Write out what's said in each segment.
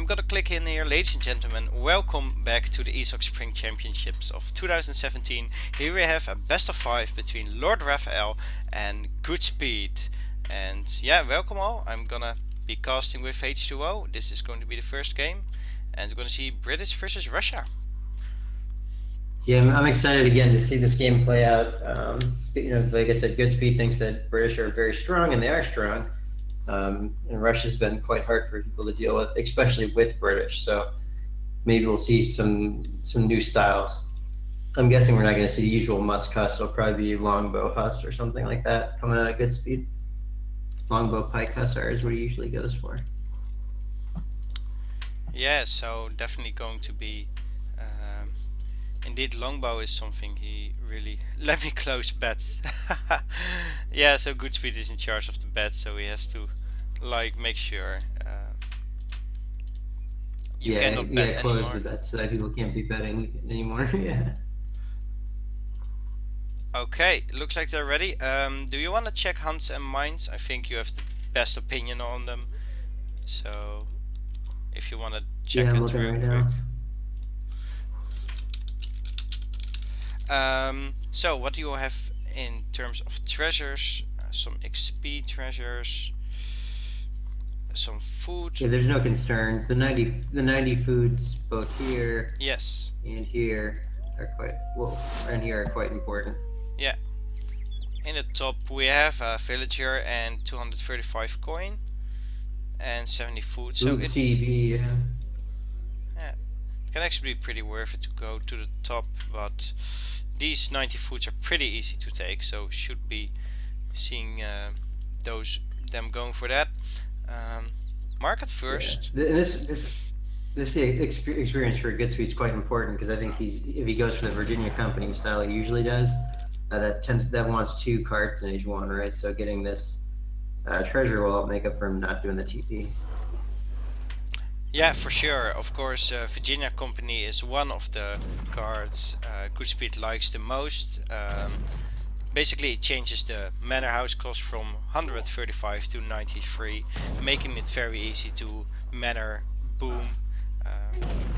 I'm gonna click in here. Ladies and gentlemen, welcome back to the ESOC Spring Championships of 2017. Here we have a best of 5 between LordRaphael and GoodSpeed. And yeah, welcome all. I'm gonna be casting with H2O. This is going to be the first game. And we're gonna see British versus Russia. Yeah, I'm excited again to see this game play out. Like I said, GoodSpeed thinks that British are very strong, and they are strong. And Russia's been quite hard for people to deal with, especially with British. So maybe we'll see some new styles. I'm guessing we're not going to see the usual must cuss. It'll probably be longbow huss or something like that coming out of GoodSpeed. Longbow pike hussar is what he usually goes for. Yeah, so definitely going to be. Indeed, longbow is something he really let me close bets. Yeah, so GoodSpeed is in charge of the bet, so he has to like make sure you cannot bet close anymore. the bets so that people can't be betting anymore. Yeah. Okay, looks like they're ready. Do you want to check Hans and Mines? I think you have the best opinion on them. So if you want to check it real quick. So what do you have in terms of treasures? Some XP treasures, some food. Yeah, there's no concerns. The 90 foods both here, yes, and here are quite important. Yeah. In the top we have a villager and 235 coin and 70 food. So it CB, yeah. Yeah, it can actually be pretty worth it to go to the top, but these 90 foods are pretty easy to take, so should be seeing them going for that. Market first. Yeah. This experience for GoodSpeed is quite important, because I think if he goes for the Virginia Company style, he usually does. That wants 2 carts in each one, right? So getting this treasure will help make up for him not doing the TP. Yeah, for sure. Of course, Virginia Company is one of the cards GoodSpeed likes the most. Basically, it changes the manor house cost from 135 to 93, making it very easy to manor boom.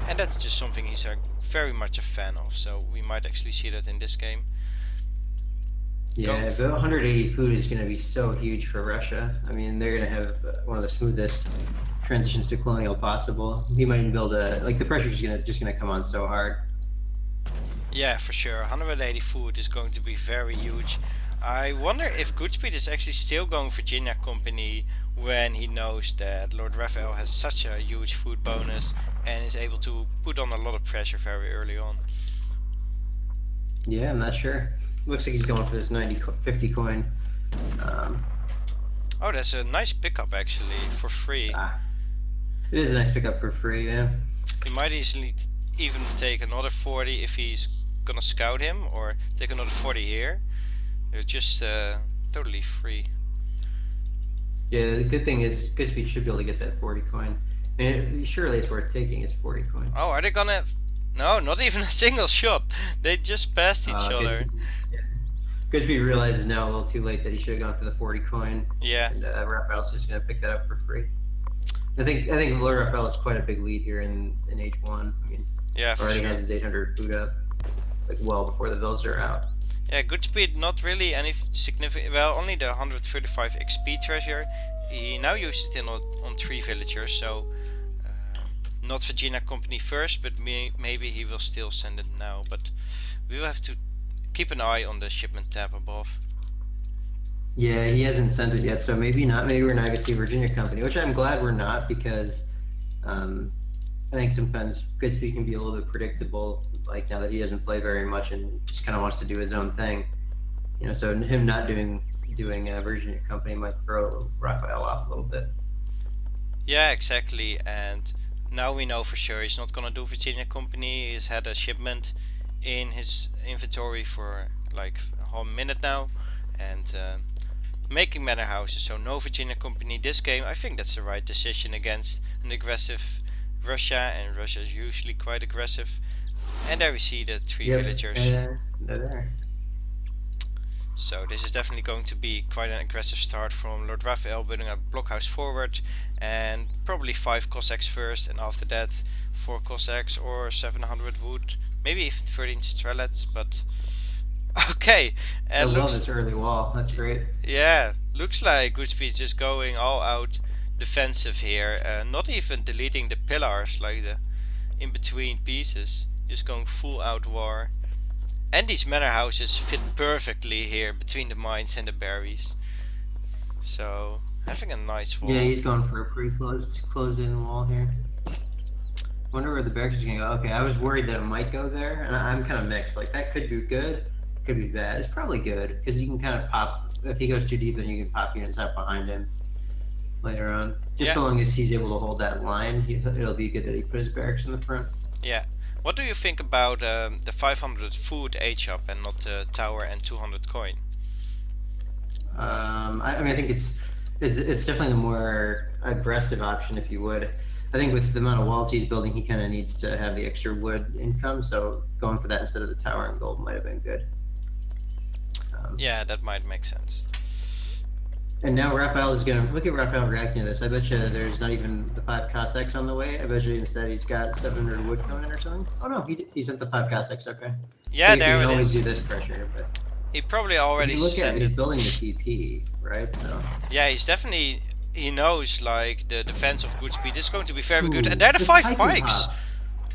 And that's just something he's very much a fan of, so we might actually see that in this game. Yeah, but 180 food is going to be so huge for Russia. I mean, they're going to have one of the smoothest transitions to colonial possible. He might even build the pressure's just gonna come on so hard. Yeah, for sure. 180 food is going to be very huge. I wonder if GoodSpeed is actually still going Virginia Company when he knows that LordRaphael has such a huge food bonus and is able to put on a lot of pressure very early on. Yeah, I'm not sure. Looks like he's going for this 50 coin. Oh, that's a nice pickup actually, for free. It is a nice pickup for free, yeah. He might easily even take another 40 if he's gonna scout him, or take another 40 here. They're just totally free. Yeah, the good thing is GoodSpeed should be able to get that 40 coin. And surely it's worth taking, it's 40 coin. Oh, are they gonna... No, not even a single shot. They just passed each other. GoodSpeed realizes now a little too late that he should have gone for the 40 coin. Yeah. And Raphael's just gonna pick that up for free. I think LordRaphael is quite a big lead here in H1. I mean, yeah, already has his 800 food up, like well before the bills are out. Yeah, GoodSpeed not really any significant. Well, only the 135 XP treasure. He now used it on 3 villagers, so not Virginia Company first, but maybe he will still send it now. But we will have to keep an eye on the shipment tab above. Yeah, he hasn't sent it yet, so maybe not. Maybe we're not going to see Virginia Company, which I'm glad we're not, because I think sometimes GoodSpeed can be a little bit predictable, like now that he doesn't play very much and just kind of wants to do his own thing. You know, so him not doing Virginia Company might throw Raphael off a little bit. Yeah, exactly. And now we know for sure he's not going to do Virginia Company. He's had a shipment in his inventory for like a whole minute now, and making manor houses, so no Virginia Company this game. I think that's the right decision against an aggressive Russia, and Russia is usually quite aggressive. And there we see the 3 villagers. They're there. So this is definitely going to be quite an aggressive start from LordRaphael, building a blockhouse forward, and probably 5 Cossacks first, and after that 4 Cossacks or 700 wood, maybe even 13 strelets, but okay. And I love this early wall. That's great. yeah, looks like GoodSpeed just going all out defensive here, not even deleting the pillars like the in between pieces, just going full out war. And these manor houses fit perfectly here between the mines and the berries. So having a nice wall. Yeah, he's going for a pretty close-in wall here. Wonder where the barracks is gonna go. Okay, I was worried that it might go there, and I'm kind of mixed. Like that could be good, could be bad. It's probably good because you can kind of pop. If he goes too deep, then you can pop units up behind him later on. Just so long as he's able to hold that line, it'll be good that he put his barracks in the front. Yeah. What do you think about the 500 food H-up and not the tower and 200 coin? I mean, I think it's definitely the more aggressive option, if you would. I think with the amount of walls he's building, he kind of needs to have the extra wood income. So going for that instead of the tower and gold might have been good. Yeah, that might make sense. And now Raphael is gonna look at Raphael reacting to this. I bet you there's not even the 5 Cossacks on the way. I bet you instead he's got 700 wood coming in or something. Oh no, he sent the 5 Cossacks. Okay. Yeah, so there he it always is. do this pressure, but He probably already if you look at sent it, it. he's building the TP, right? So Yeah, he's definitely. He knows like the defense of GoodSpeed is going to be very good. Ooh, And there are the 5 pike pikes. pop.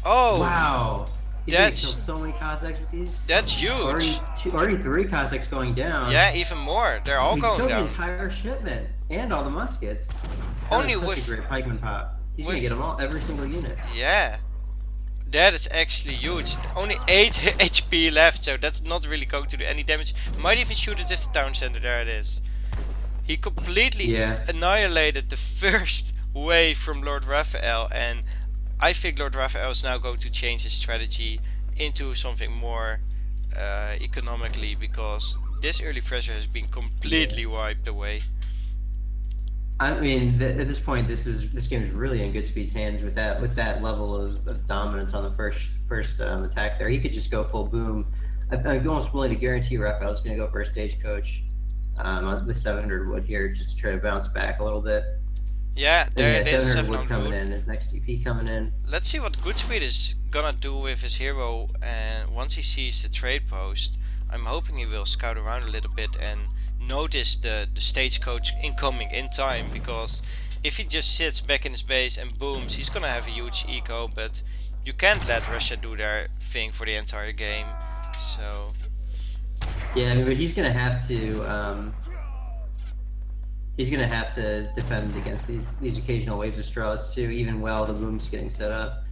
Oh, Wow. He's That's- gonna kill so many Cossacks with these. that's huge. Already 3 Cossacks going down. Yeah, even more. They're all He going killed down. the entire shipment and all the muskets. That Only was such with- a great pikeman pop. He's gonna with- get them all, every single unit. Yeah, that is actually huge. Only 8 HP left, so that's not really going to do any damage. Might even shoot it with the town center. There it is. He completely annihilated the first wave from LordRaphael, and I think LordRaphael is now going to change his strategy into something more economically, because this early pressure has been completely wiped away. I mean, at this point, this game is really in GoodSpeed's hands with that level of dominance on the first attack. There, he could just go full boom. I'm almost willing to guarantee Raphael's going to go for a stagecoach with 700 wood here, just to try to bounce back a little bit. Yeah, there it is. 700 wood 700 coming wood. in. His next TP coming in. Let's see what GoodSpeed is gonna do with his hero, and once he sees the trade post, I'm hoping he will scout around a little bit and notice the stagecoach incoming in time, because if he just sits back in his base and booms, he's gonna have a huge eco, but you can't let Russia do their thing for the entire game. So Yeah, but he's gonna have to. He's gonna have to defend against these occasional waves of strelets too, even while the boom's getting set up.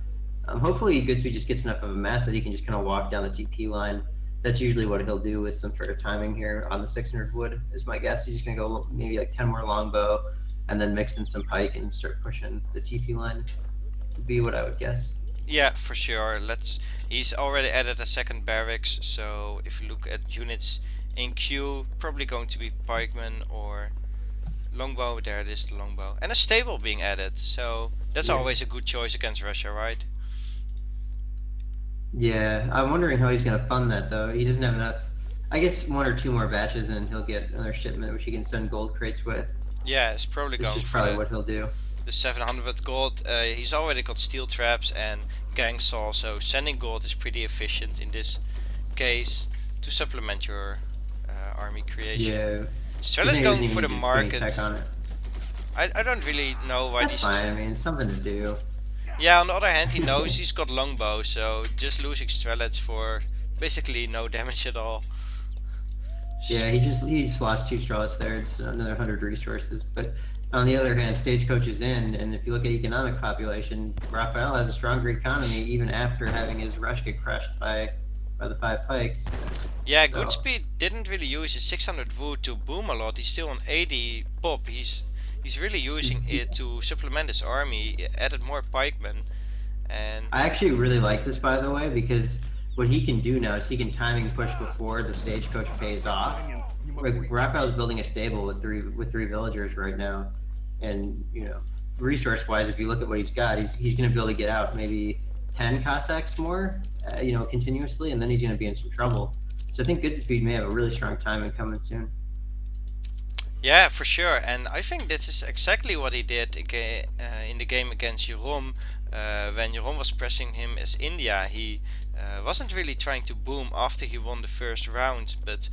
Hopefully, GoodSpeed just gets enough of a mass that he can just kind of walk down the TP line. That's usually what he'll do with some sort of timing here on the 600 wood, is my guess. He's just gonna go maybe like 10 more longbow, and then mix in some pike and start pushing the TP line. Would be what I would guess. yeah, for sure. He's already added a second barracks, so if you look at units in queue, probably going to be pikemen or longbow. There it is, the longbow, and a stable being added, so that's always a good choice against Russia, right? Yeah, I'm wondering how he's gonna fund that though. He doesn't have enough. I guess 1 or 2 more batches and he'll get another shipment which he can send gold crates with. Yeah, it's probably This going is for probably what he'll do. the 700 gold. He's already got steel traps and gang saw, so sending gold is pretty efficient in this case to supplement your army creation. Yeah. So let's go for the market. market. I don't really know why That's these. fine. I mean, it's something to do. Yeah, on the other hand, he knows he's got longbow, so just losing strelets for basically no damage at all. Yeah, he's lost 2 strelets there. It's another 100 resources. But on the other hand, stagecoach is in, and if you look at economic population, Raphael has a stronger economy even after having his rush get crushed by the 5 pikes. Yeah, So- GoodSpeed didn't really use his 600 wood to boom a lot. He's still on 80 pop. He's really using it to supplement his army. He added more pikemen, and I actually really like this, by the way, because what he can do now is he can timing push before the stagecoach pays off. Like Raphael's building a stable with three villagers right now, and resource-wise, if you look at what he's got, he's going to be able to get out maybe 10 Cossacks more, continuously, and then he's going to be in some trouble. So I think GoodSpeed may have a really strong timing coming soon. Yeah, for sure, and I think this is exactly what he did in the game against Jeroen. When Jeroen was pressing him as India, he wasn't really trying to boom after he won the first round, but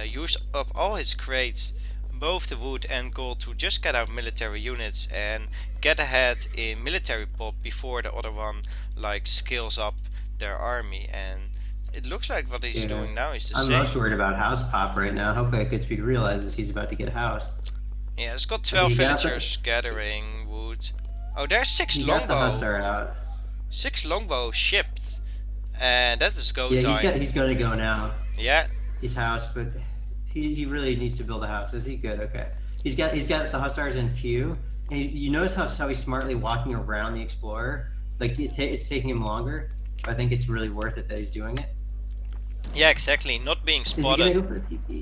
used up all his crates, both the wood and gold, to just get out military units and get ahead in military pop before the other one like scales up their army. And it looks like what he's doing now is the I'm same. most worried about house pop right now. Hopefully GoodSpeed realizes he's about to get housed. Yeah, it's got 12 villagers gathering wood. Oh, there's 6 Got the longbow. hussar out. 6 longbow shipped, and that is go time. Yeah, he's going to go now. Yeah. He's housed, but he really needs to build a house. Is he good? Okay. He's got the hussars in queue. And you notice how he's smartly walking around the explorer. Like it's taking him longer. But I think it's really worth it that he's doing it. Yeah, exactly. Not being spotted.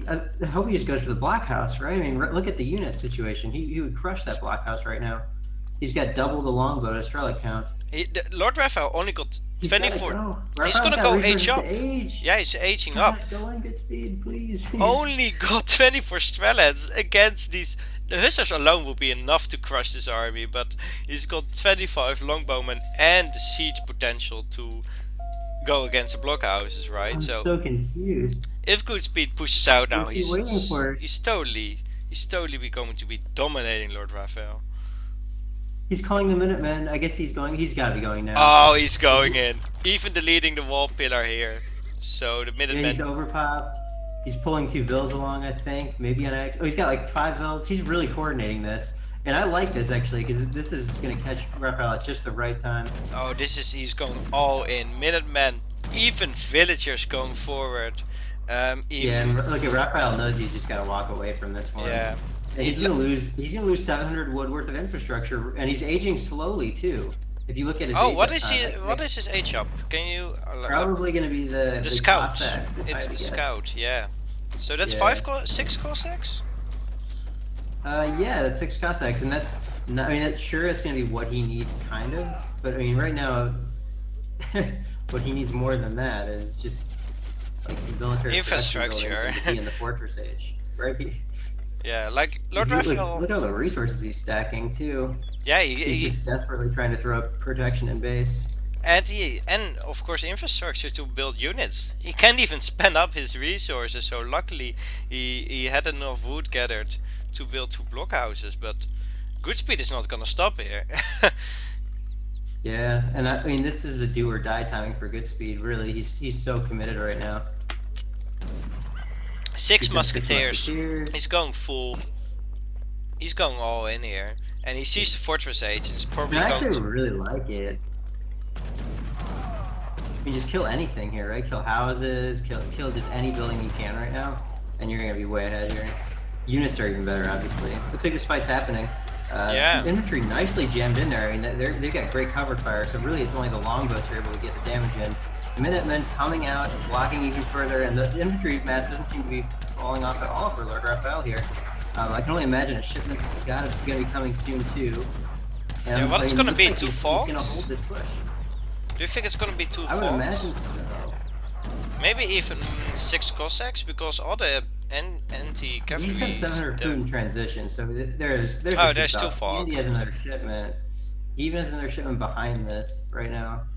I hope he just goes for the blockhouse, right? I mean, look at the unit situation. He would crush that blockhouse right now. He's got double the longbow to Strelic count. LordRaphael only got 24. He's gonna go age up. Yeah, he's aging up. Go on, GoodSpeed, please. Only got 24 strelets against these. The hussars alone will be enough to crush this army, but he's got 25 longbowmen and the siege potential to go against the blockhouses, right? I'm so confused. If GoodSpeed pushes out now, he's totally going to be dominating LordRaphael. He's calling the Minutemen. I guess he's going. He's got to be going now. Oh, he's going in. Even deleting the wall pillar here. So the Minutemen. Yeah, he's overpopped. He's pulling 2 vills along, I think. Maybe on. Oh, he's got like 5 vills. He's really coordinating this. And I like this actually because this is going to catch Raphael at just the right time. Oh, he's going all in. Minutemen, even villagers going forward. Yeah, and look at Raphael knows he's just got to walk away from this one. Yeah. And he's gonna lose 700 wood worth of infrastructure, and he's aging slowly too. If you look at his what is his age up? Can you probably gonna be the scout. Cossacks, it's the scout, yeah. So that's 6 Cossacks? Yeah, that's 6 Cossacks, and that's not, I mean, that's sure it's gonna be what he needs, kind of. But I mean, right now, what he needs more than that is just like military infrastructure in the fortress age, right? Yeah, like LordRaphael. Look at all the resources he's stacking too. Yeah, he's just desperately trying to throw up protection in base. And of course infrastructure to build units. He can't even spend up his resources. So luckily he had enough wood gathered to build 2 blockhouses. But GoodSpeed is not gonna stop here. Yeah, and I mean this is a do or die timing for GoodSpeed. Really, he's so committed right now. 6 musketeers. He's going full. He's going all in here, and he sees the fortress age. It's probably I going to. actually really like it. You just kill anything here, right? Kill houses, kill just any building you can right now, and you're gonna be way ahead here. Units are even better, obviously. Looks like this fight's happening. Yeah. Infantry nicely jammed in there. I mean, they've got great cover fire, so really it's only the longbows who are able to get the damage in. The Minutemen coming out, blocking even further, and the infantry mass doesn't seem to be falling off at all for LordRaphael here. I can only imagine a shipment's gonna be coming soon too. And yeah, what is gonna be 2 He's fogs? gonna hold this push. Do you think it's gonna be 2 fogs? I would imagine so. Maybe even 6 Cossacks, because all the anti-cavalry. He's had 700 food in transition, so there's 2 fogs. Andy has another shipment. He even has another shipment behind this right now.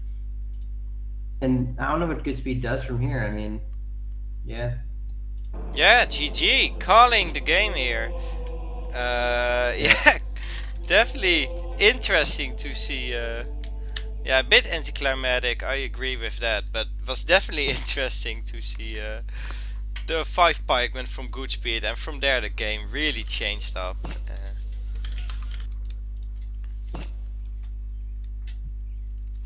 And I don't know what GoodSpeed does from here. I mean, yeah. Yeah, GG, calling the game here. Yeah, definitely interesting to see. Yeah, a bit anticlimactic, I agree with that, but was definitely interesting to see the 5 pikemen from GoodSpeed, and from there the game really changed up.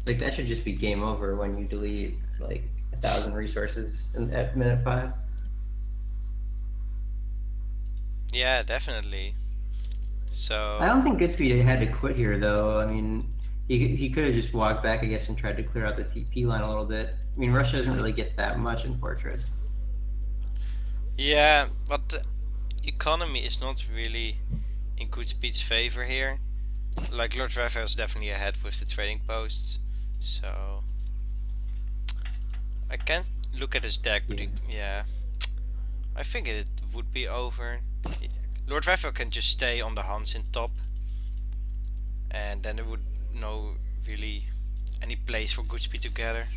Like that should just be game over when you delete like 1,000 resources at minute 5. Yeah, definitely. So I don't think GoodSpeed had to quit here though. I mean, he could have just walked back, I guess, and tried to clear out the TP line a little bit. I mean, Russia doesn't really get that much in Fortress. yeah, but the economy is not really in GoodSpeed's favor here. Like LordRaphael is definitely ahead with the trading posts, so I can't look at his deck, but yeah, I think it would be over. LordRaphael can just stay on the Hans in top, and then there would no really any place for GoodSpeed to gather.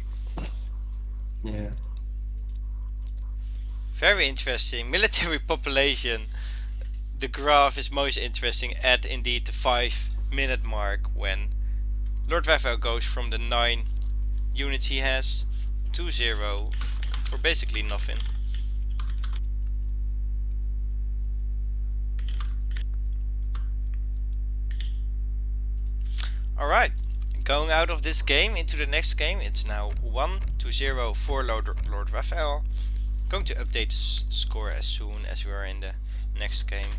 Yeah. Very interesting. Military population. The graph is most interesting at indeed the 5-minute mark, when LordRaphael goes from the 9 units he has to 0 for basically nothing. Alright, going out of this game into the next game. It's now 1-0 for LordRaphael. Going to update the score as soon as we are in the next game.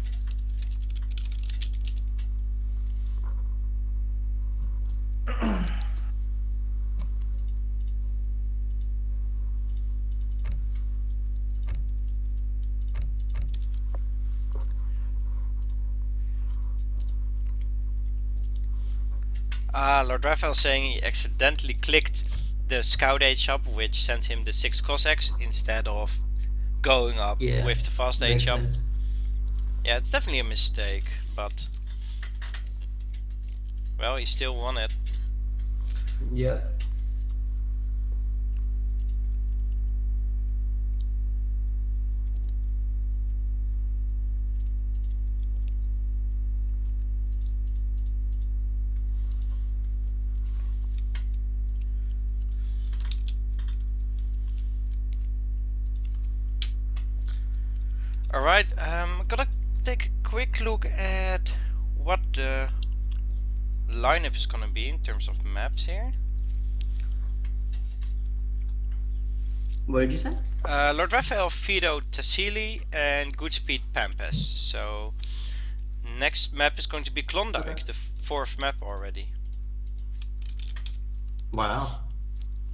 LordRaphael saying he accidentally clicked the Scout Age up, which sent him the 6 Cossacks instead of going up with the Fast Age up. Yeah, it's definitely a mistake, but well, he still won it. Yep. Alright, I'm gonna take a quick look at what the lineup is gonna be in terms of maps here. What did you say? LordRaphael vetoed Tassili and GoodSpeed Pampas. So next map is going to be Klondike, the 4th map already. Wow.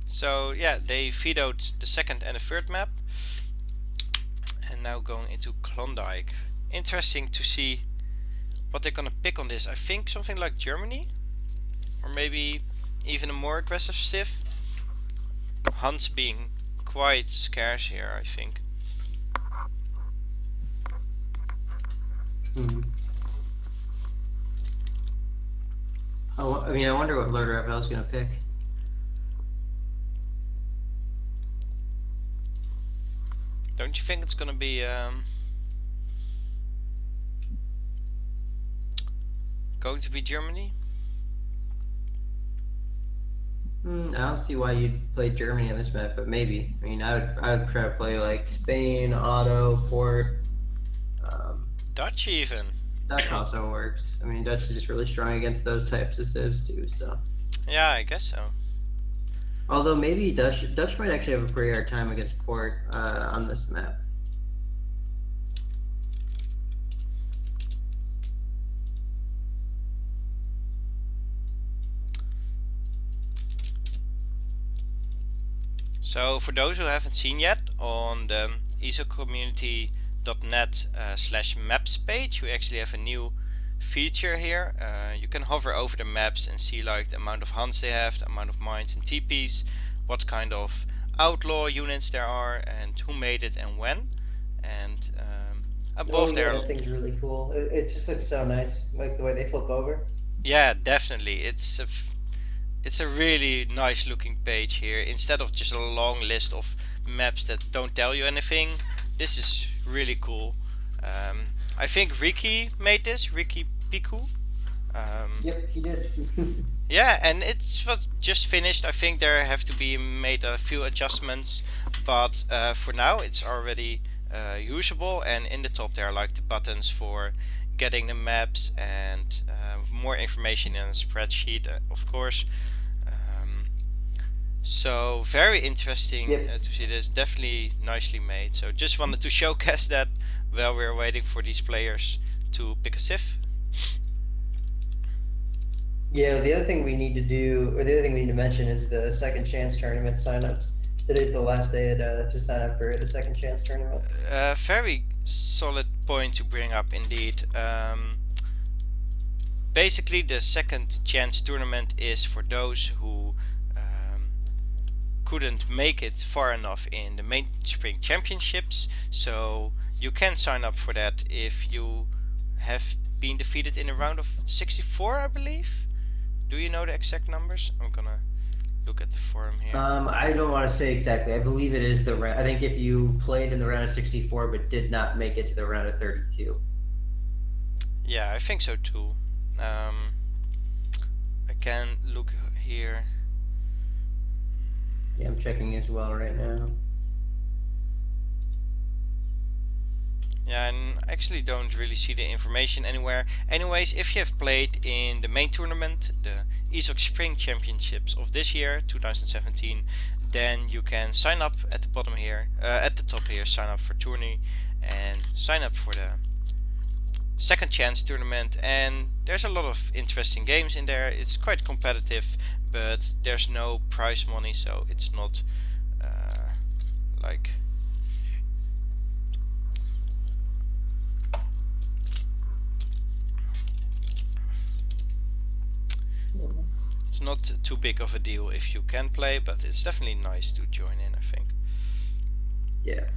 So yeah, they vetoed the 2nd and the 3rd map. And now going into Klondike. Interesting to see what they're gonna pick on this. I think something like Germany, or maybe even a more aggressive Civ. Hans being quite scarce here, I think. Oh, I mean, I wonder what LordRaphael is gonna pick. Don't you think it's gonna be going to be Germany? I don't see why you'd play Germany on this map, but maybe. I mean, I would try to play like Spain, Otto, Port. Dutch even. Dutch also works. I mean, Dutch is just really strong against those types of civs too. So. Yeah, I guess so. Although maybe Dutch might actually have a pretty hard time against Port on this map. So for those who haven't seen yet, on the ESOC-Community.net /maps page, we actually have a new feature here. You can hover over the maps and see like the amount of Hans they have, the amount of mines and TPs, what kind of outlaw units there are, and who made it and when. And above there, that thing's really cool. It just looks so nice, like the way they flip over. Yeah, definitely. It's a really nice looking page here. Instead of just a long list of maps that don't tell you anything, this is really cool. I think Ricky made this, Ricky Piku. Yep, he did. Yeah, and it was just finished. I think there have to be made a few adjustments, but for now it's already usable. And in the top there are like the buttons for getting the maps and more information in a spreadsheet, of course. So very interesting to see this. Definitely nicely made. So just wanted to showcase that while we're waiting for these players to pick a civ. Yeah, the other thing we need to do, or the other thing we need to mention, is the Second Chance tournament signups. Today's the last day to sign up for the Second Chance tournament. Very solid point to bring up indeed. Basically, the Second Chance tournament is for those who couldn't make it far enough in the main spring championships, so you can sign up for that if you have been defeated in a round of 64, I believe. Do you know the exact numbers? I'm gonna look at the forum here. I don't want to say exactly. I believe it is the round. I think if you played in the round of 64 but did not make it to the round of 32. Yeah, I think so too. I can look here. Yeah, I'm checking as well right now. Yeah, and I actually don't really see the information anywhere. Anyways, if you have played in the main tournament, the ESOC Spring Championships of this year, 2017, then you can sign up at the bottom here, at the top here, sign up for tourney and sign up for the second chance tournament. And there's a lot of interesting games in there. It's quite competitive, but there's no prize money, so it's not like it's not too big of a deal if you can play, but it's definitely nice to join in, I think. Yeah.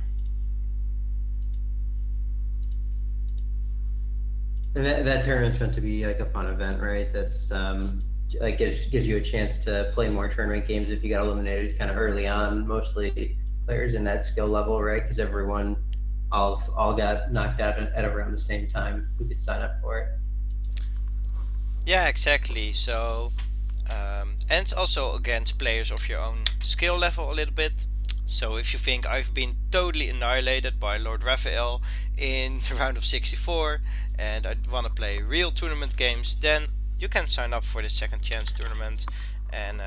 And that tournament's meant to be like a fun event, right? That's like gives you a chance to play more tournament games if you got eliminated kind of early on. Mostly players in that skill level, right? Because everyone all got knocked out at around the same time. We could sign up for it. Yeah, exactly. So and it's also against players of your own skill level a little bit. So if you think I've been totally annihilated by LordRaphael in the round of 64 and I want to play real tournament games, then you can sign up for the second chance tournament and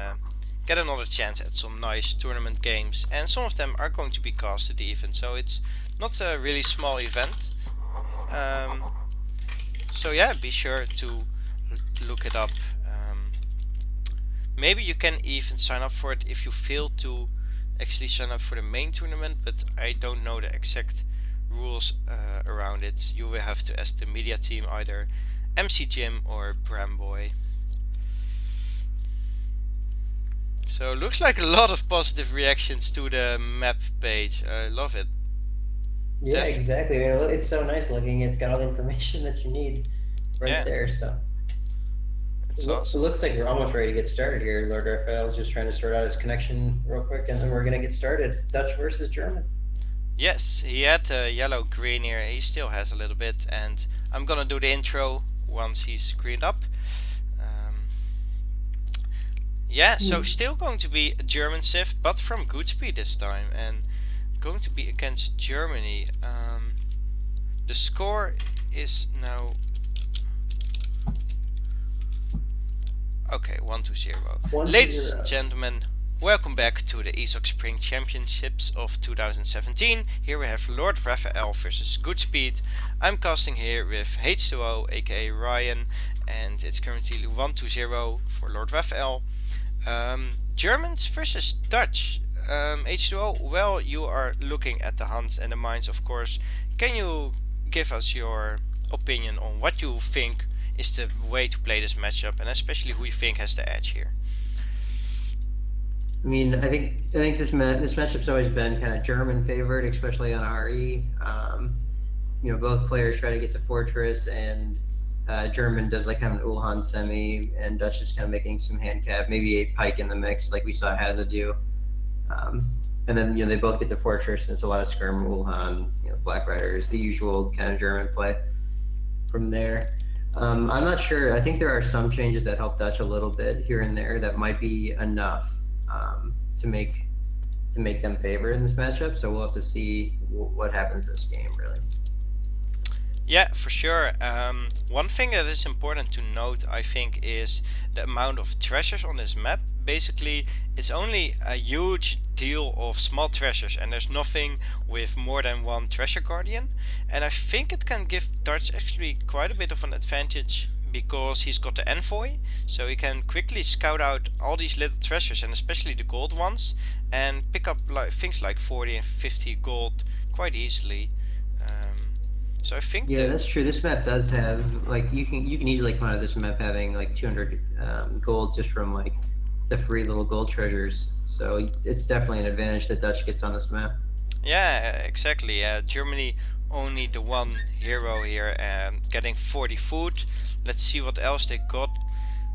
get another chance at some nice tournament games. And some of them are going to be casted even, so it's not a really small event. So yeah, be sure to look it up. Maybe you can even sign up for it if you fail to actually sign up for the main tournament, but I don't know the exact rules around it. You will have to ask the media team, either MC Jim or Bramboy. So looks like a lot of positive reactions to the map page. I love it. Yeah, exactly. I mean, it's so nice looking. It's got all the information that you need right there. So it's awesome. It looks like we're almost ready to get started here. LordRaphael's just trying to sort out his connection real quick, and then we're gonna get started. Dutch versus German. Yes, he had yellow green here. He still has a little bit, and I'm gonna do the intro once he's greened up. Yeah, so still going to be a German Civ, but from GoodSpeed this time, and going to be against Germany. The score is now okay, 1-0. Ladies and gentlemen, welcome back to the ESOC Spring Championships of 2017. Here we have LordRaphael versus GoodSpeed. I'm casting here with H2O, aka Ryan, and it's currently 1-0 for LordRaphael. Germans versus Dutch. H2O, well, you are looking at the Huns and the Mines, of course. Can you give us your opinion on what you think is the way to play this matchup, and especially who you think has the edge here? I mean, I think this matchup's always been kind of German favored, especially on RE. You know, both players try to get to Fortress, and German does like kind of an Ulhan semi, and Dutch is kind of making some hand cap, maybe a pike in the mix, like we saw Hazza do. And then, you know, they both get to Fortress, and it's a lot of skirm, Ulhan, you know, Black Riders, the usual kind of German play from there. I'm not sure. I think there are some changes that help Dutch a little bit here and there that might be enough to make them favor in this matchup. So we'll have to see what happens this game, really. Yeah, for sure. One thing that is important to note, I think, is the amount of treasures on this map. Basically, it's only a huge deal of small treasures, and there's nothing with more than one treasure guardian. And I think it can give Dutch actually quite a bit of an advantage, because he's got the envoy, so he can quickly scout out all these little treasures, and especially the gold ones, and pick up things like 40 and 50 gold quite easily. So I think that's true. This map does have, like, you can easily come out of this map having like 200 gold just from like the free little gold treasures. So it's definitely an advantage that Dutch gets on this map. Yeah, exactly. Germany only the one hero here and getting 40 food. Let's see what else they got.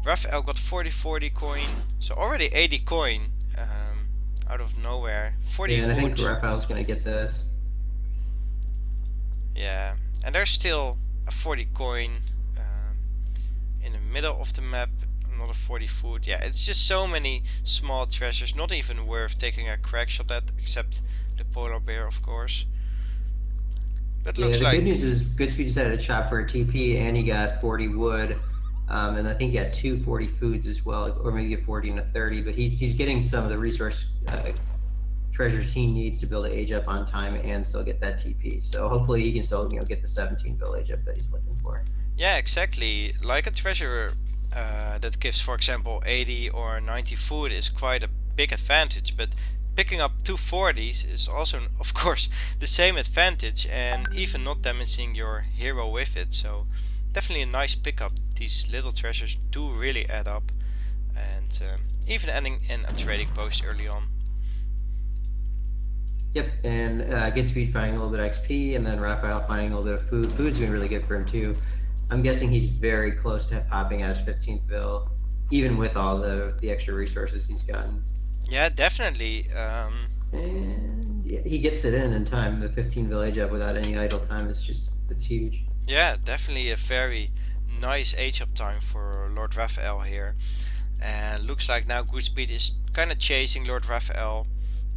Raphael got 40 coin, so already 80 coin out of nowhere. 40 Yeah, and I think wood. Raphael's gonna get this. Yeah, and there's still a 40 coin in the middle of the map. Another 40 food. Yeah, it's just so many small treasures, not even worth taking a crack shot at, except the polar bear, of course. But Yeah, looks the like good news is GoodSpeed just had a shop for a TP, and he got 40 wood, and I think he got 240 foods as well, or maybe a 40 and a 30. But he's getting some of the resource treasures he needs to be able to age up on time and still get that TP. So hopefully he can still get the 17 village up that he's looking for. yeah, exactly. Like a treasure that gives, for example, 80 or 90 food is quite a big advantage, but picking up 240s is also, of course, the same advantage, and even not damaging your hero with it. So definitely a nice pickup. These little treasures do really add up, and even ending in a trading post early on. Yep, and GoodSpeed finding a little bit of XP, and then Raphael finding a little bit of food. Food's been really good for him too. I'm guessing he's very close to popping out his 15th bill, even with all the extra resources he's gotten. Yeah, definitely. And yeah, he gets it in time. The 15 village up without any idle time is it's huge. Yeah, definitely a very nice age up time for LordRaphael here. And looks like now GoodSpeed is kind of chasing LordRaphael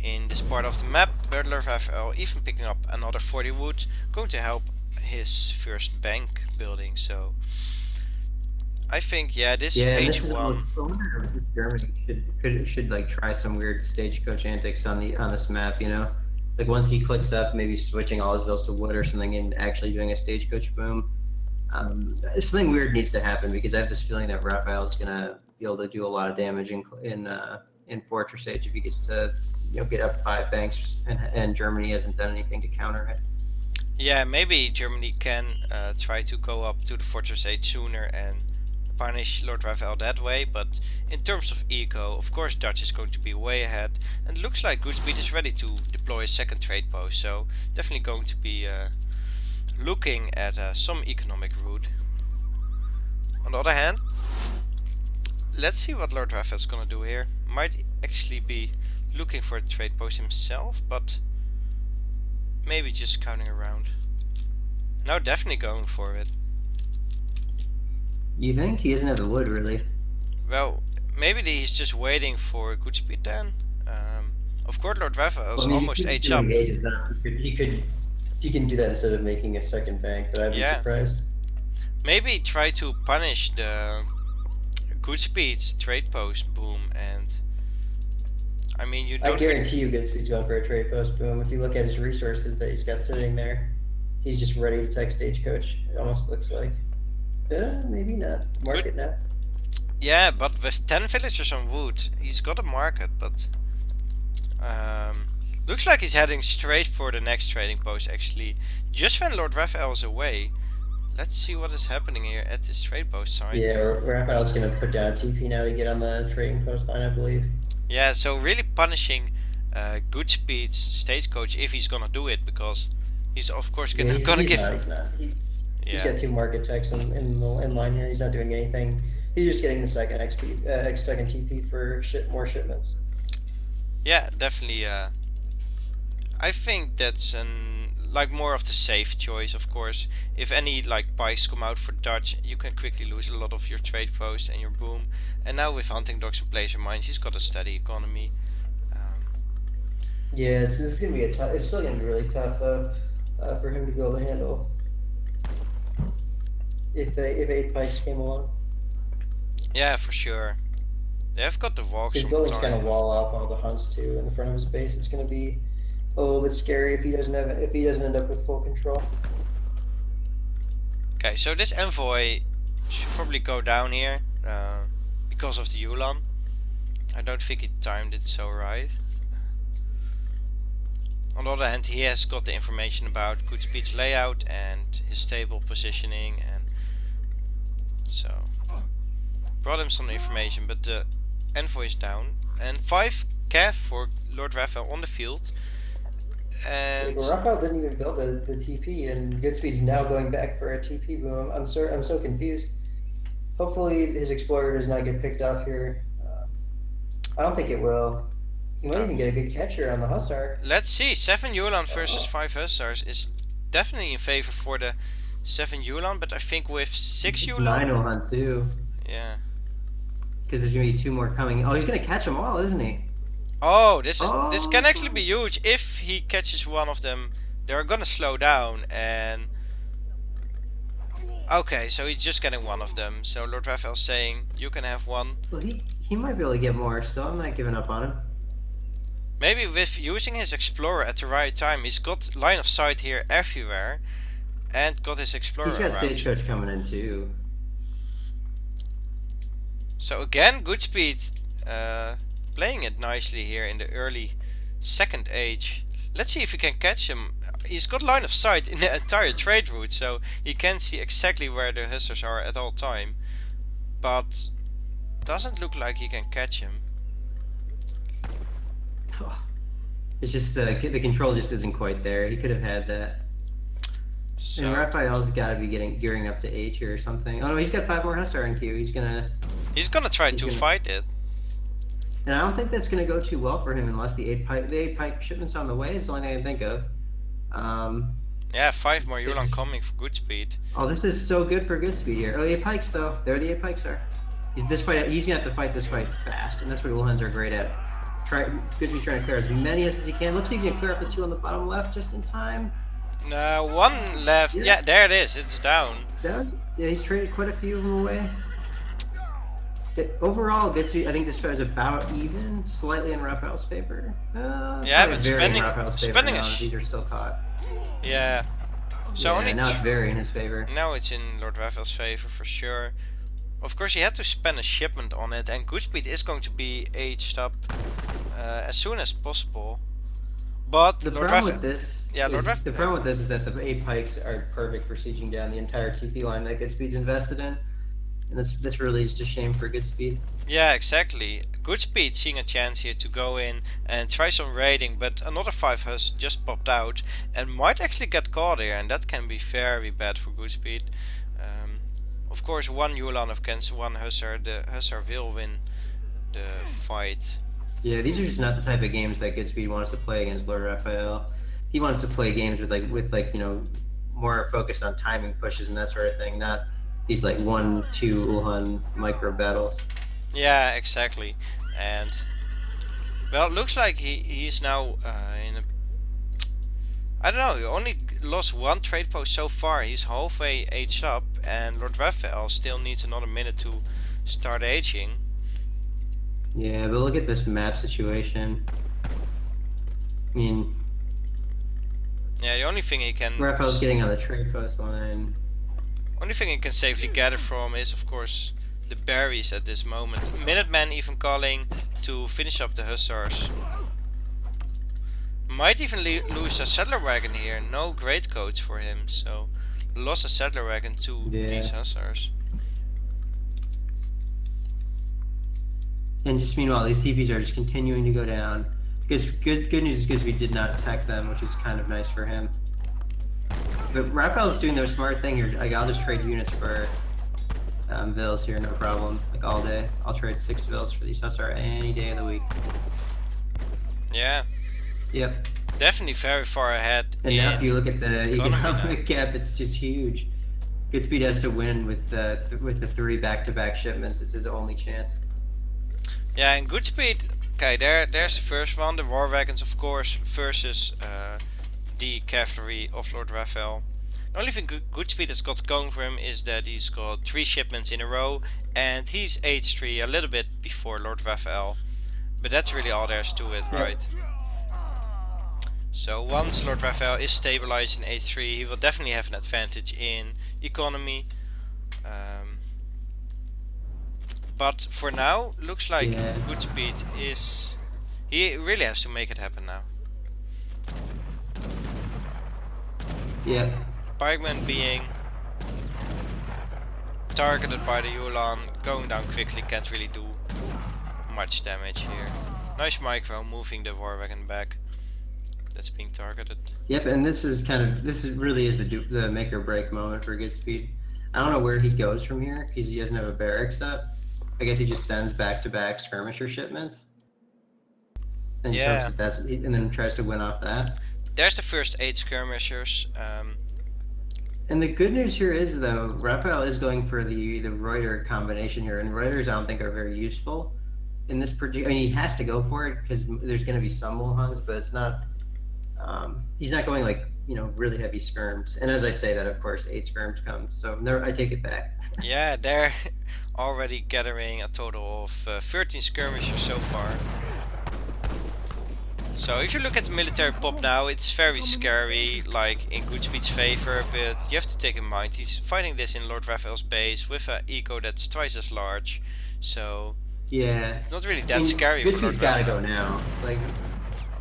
in this part of the map, but LordRaphael even picking up another 40 wood, going to help his first bank building. So I think, yeah, this This is H1. almost, I wonder if Germany should like try some weird stagecoach antics on this map. Like once he clicks up, maybe switching all his vills to wood or something, and actually doing a stagecoach boom. Something weird needs to happen because I have this feeling that Raphael is gonna be able to do a lot of damage in Fortress Age if he gets to get up 5 banks, and Germany hasn't done anything to counter it. Yeah, maybe Germany can try to go up to the Fortress 8 sooner and punish LordRaphael that way, but in terms of eco, of course Dutch is going to be way ahead, and it looks like GoodSpeed is ready to deploy a second trade post, so definitely going to be looking at some economic route. On the other hand, let's see what LordRaphael is gonna do here. Might actually be looking for a trade post himself, but maybe just scouting around. No, definitely going for it. You think he doesn't have the wood really? Well, maybe he's just waiting for GoodSpeed then. Of course, LordRaphael is almost age up. He can do that instead of making a second bank, but I'd be surprised. Maybe try to punish the GoodSpeed's trade post boom, and I mean, you don't. I guarantee you GoodSpeed's going for a trade post boom. If you look at his resources that he's got sitting there, he's just ready to take stagecoach. It almost looks like. Maybe not. Market now. Yeah, but with 10 villagers on wood, he's got a market, but looks like he's heading straight for the next trading post actually. Just when LordRaphael is away. Let's see what is happening here at this trade post side. Yeah, Raphael's gonna put down a TP now to get on the trading post line, I believe. Yeah, so really punishing GoodSpeed's stagecoach if he's gonna do it, because he's of course gonna give. He's not. He's got 2 market techs in line here. He's not doing anything. He's just getting the second XP, second TP for more shipments. Yeah, definitely. I think that's like more of the safe choice. Of course, if any like pikes come out for Dutch, you can quickly lose a lot of your trade posts and your boom. And now with hunting dogs and pleasure mines, he's got a steady economy. Yeah, it's gonna be it's still gonna be really tough though, for him to be able to handle. If 8 pikes came along. Yeah, for sure. They've got the walks. He's going to kind of wall off all the hunts too in the front of his base. It's going to be a little bit scary if he doesn't end up with full control. Okay, so this envoy should probably go down here because of the Ulan. I don't think he timed it so right. On the other hand, he has got the information about GoodSpeed's layout and his stable positioning, and so brought him some information, but the Envoy is down. And 5 cav for LordRaphael on the field. And Raphael didn't even build the TP, and GoodSpeed's now going back for a TP boom. I'm so confused. Hopefully his Explorer does not get picked off here. I don't think it will. He might even get a good catcher on the Hussar. let's see, 7 Yulan versus 5 Hussars is definitely in favor for the 7 Yulan, but I think with 6 It's Yulan... 9 Wuhan too. Yeah. Because there's going to be 2 more coming. Oh, he's going to catch them all, isn't he? Oh, this can actually be huge. If he catches one of them, they're gonna slow down and... Okay, so he's just getting one of them. So LordRaphael's saying, you can have one. Well, he might be able to get more still. I'm not giving up on him. Maybe with using his Explorer at the right time, he's got line of sight here everywhere. And got his Explorer He's got around. Stagecoach coming in too. So again, GoodSpeed playing it nicely here in the early second age. Let's see if we can catch him. He's got line of sight in the entire trade route, so he can see exactly where the Hussars are at all time. But doesn't look like he can catch him. It's just the control just isn't quite there. He could have had that. So And Raphael's got to be gearing up to H or something. Oh no, he's got 5 more Hussar in queue. He's gonna try to fight it. And I don't think that's gonna go too well for him unless the 8 pike shipment's on the way. It's the only thing I can think of. Yeah, 5 more Yulan coming for GoodSpeed. Oh, this is so good for GoodSpeed here. Oh, 8 pikes though. There the 8 pikes are. He's gonna have to fight this fight fast, and that's what Uhlans are great at. GoodSpeed trying to clear as many as he can. Looks like he's gonna clear up the 2 on the bottom left just in time. 1 left. Yeah, there it is. It's down. Yeah, he's traded quite a few of them away. Overall, GoodSpeed, I think this is about even, slightly in Raphael's favor. Yeah, but spending these are still caught. Yeah. So yeah, only now it's very in his favor. Now it's in LordRaphael's favor for sure. Of course, he had to spend a shipment on it, and GoodSpeed is going to be aged up as soon as possible. But the problem with this, the problem with this is that the 8 pikes are perfect for sieging down the entire TP line that GoodSpeed's invested in, and this really is just shame for GoodSpeed. Yeah, exactly. GoodSpeed seeing a chance here to go in and try some raiding, but another 5 Hus just popped out and might actually get caught here, and that can be very bad for GoodSpeed. Of course, 1 Yulan against 1 Hussar, the Hussar will win the fight. Yeah, these are just not the type of games that GoodSpeed wants to play against LordRaphael. He wants to play games with more focused on timing pushes and that sort of thing, not these 1-2 Uhlans micro battles. Yeah, exactly. And well, it looks like he's now in a... I don't know, he only lost 1 trade post so far. He's halfway aged up, and LordRaphael still needs another minute to start aging. Yeah, but look at this map situation. I mean... Yeah, the only thing he can... Raphael's getting on the trade post line. Only thing he can safely gather from is, of course, the berries at this moment. Minutemen even calling to finish up the Hussars. Might even lose a settler wagon here. No great coats for him, so lost a settler wagon to these Hussars. And just meanwhile, these TPs are just continuing to go down. Because good news is GoodSpeed did not attack them, which is kind of nice for him. But Raphael's doing the smart thing here. I'll just trade units for Vils here, no problem. All day. I'll trade 6 Vils for these Hussar any day of the week. Yeah. Yep. Definitely very far ahead. And now if you look at the economic gap, it's just huge. GoodSpeed has to win with the 3 back-to-back shipments. It's his only chance. Yeah, and GoodSpeed. Okay, there's the first one. The war wagons, of course, versus the cavalry of LordRaphael. The only thing GoodSpeed has got going for him is that he's got 3 shipments in a row, and he's age 3 a little bit before LordRaphael. But that's really all there is to it, right? So once LordRaphael is stabilized in age 3, he will definitely have an advantage in economy. But for now, looks like GoodSpeed is... He really has to make it happen now. Yeah. Pikeman being targeted by the Yulan, going down quickly, can't really do much damage here. Nice micro moving the war wagon back. That's being targeted. Yep, and this is really the make or break moment for GoodSpeed. I don't know where he goes from here because he doesn't have a barracks up. I guess he just sends back-to-back skirmisher shipments. And yeah. And then tries to win off that. There's the first 8 skirmishers. And the good news here is, though, Raphael is going for the Reuter combination here, and Reuters I don't think are very useful in this particular. I mean, he has to go for it because there's going to be some Wuhans, but it's not. He's not going like really heavy skirms. And as I say that, of course, 8 skirms come. So I take it back. Yeah, they're already gathering a total of 13 skirmishers so far. So if you look at the military pop now, it's very scary, like in GoodSpeed's favor, but you have to take in mind he's fighting this in LordRaphael's base with an eco that's twice as large. So yeah, it's not really that scary for LordRaphael. GoodSpeed's gotta go now. Like,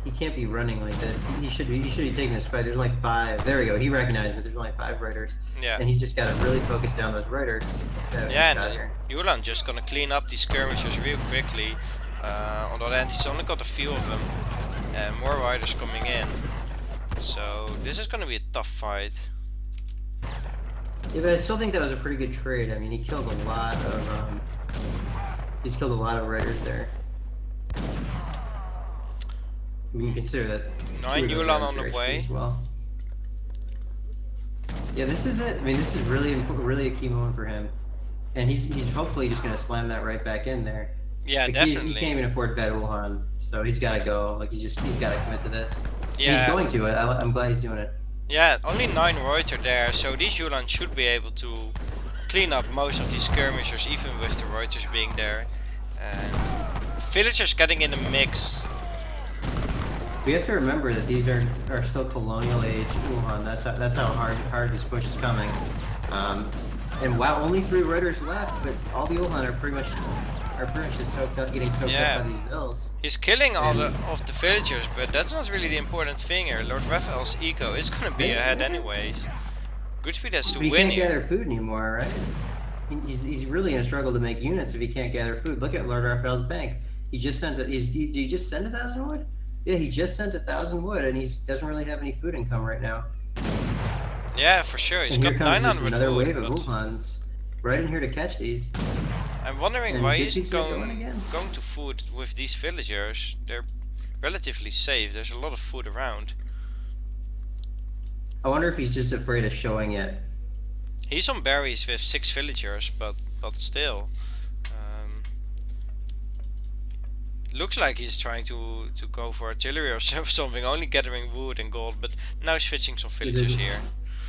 he can't be running like this. He should be taking this fight. There's only 5. There we go. He recognized it. There's only 5 Reuters. Yeah. And he's just got to really focus down those Reuters. Yeah, and Edeholland just gonna clean up these skirmishers real quickly. On the other hand, he's only got a few of them. And more riders coming in. So this is gonna be a tough fight. Yeah, but I still think that was a pretty good trade. I mean, he killed a lot of Reuters there. I mean, you consider that 9 Edeholland on the way. As well. Yeah, this is it. I mean, this is really a key moment for him, and he's hopefully just gonna slam that right back in there. Yeah, like definitely. He can't even afford bad Wuhan, so he's got to go. Like he's got to commit to this. Yeah, and he's going to it. I'm glad he's doing it. Yeah, only 9 Reuter there, so these Edeholland should be able to clean up most of these skirmishers, even with the Reuters being there. And villagers getting in the mix. We have to remember that these are still colonial age Wuhan. That's how hard this push is coming. And wow, only 3 Reuters left, but all the Wuhan are pretty much just soaked up, getting soaked up by these bills. He's killing all of the villagers, but that's not really the important thing here. LordRaphael's eco is gonna be ahead anyways. GoodSpeed has to win here. He can't gather food anymore, right? He's really gonna struggle to make units if he can't gather food. Look at LordRaphael's bank. He just sent did he just send 1,000 wood? Yeah, he just sent 1,000 wood, and he doesn't really have any food income right now. Yeah, for sure. He's got 900 another wood, wave of Wuhans right in here to catch these. I'm wondering why he's going going to food with these villagers. They're relatively safe. There's a lot of food around. I wonder if he's just afraid of showing it. He's on berries with 6 villagers, but still. Looks like he's trying to go for artillery or something, only gathering wood and gold, but now switching some villagers here.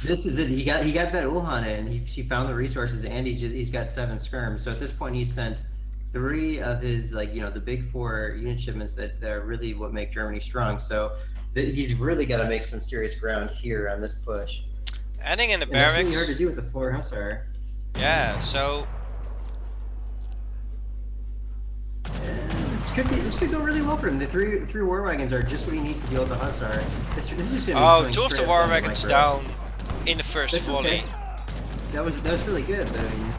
This is it. He got that Wuhan in. He found the resources, and he's got 7 skirms. So at this point, he's sent 3 of his the big 4 unit shipments that are really what make Germany strong. So he's really got to make some serious ground here on this push. Adding in the and barracks. That's really hard to do with the 4 Hussar. Yeah. So. This could go really well for him. The three war wagons are just what he needs to deal with the Hussar. This is gonna be 2 of the war wagons down in the first volley. Okay. That was really good. But I mean,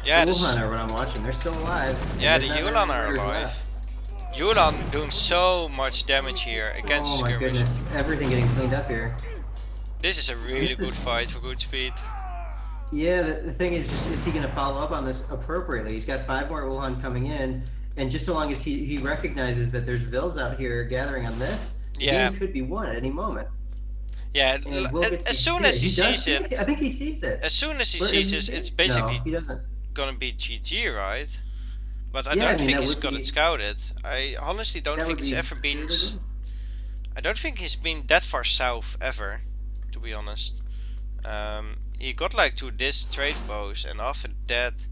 yeah, the Wuhan are what I'm watching. They're still alive. Yeah, the Edeholland are alive. Edeholland doing so much damage here against skirmish. Oh my goodness! Everything getting cleaned up here. This is a really good fight for GoodSpeed. Yeah, the thing is he going to follow up on this appropriately? He's got 5 more Wuhan coming in. And just so long as he recognizes that there's vills out here gathering on this, the game could be won at any moment. Yeah, as soon as he sees it. I think he sees it. As soon as he sees it, it's basically gonna be GG, right? But I don't think he's got it scouted. I honestly don't think he's ever been... I don't think he's been that far south ever, to be honest. He got like to this trade post, and after that...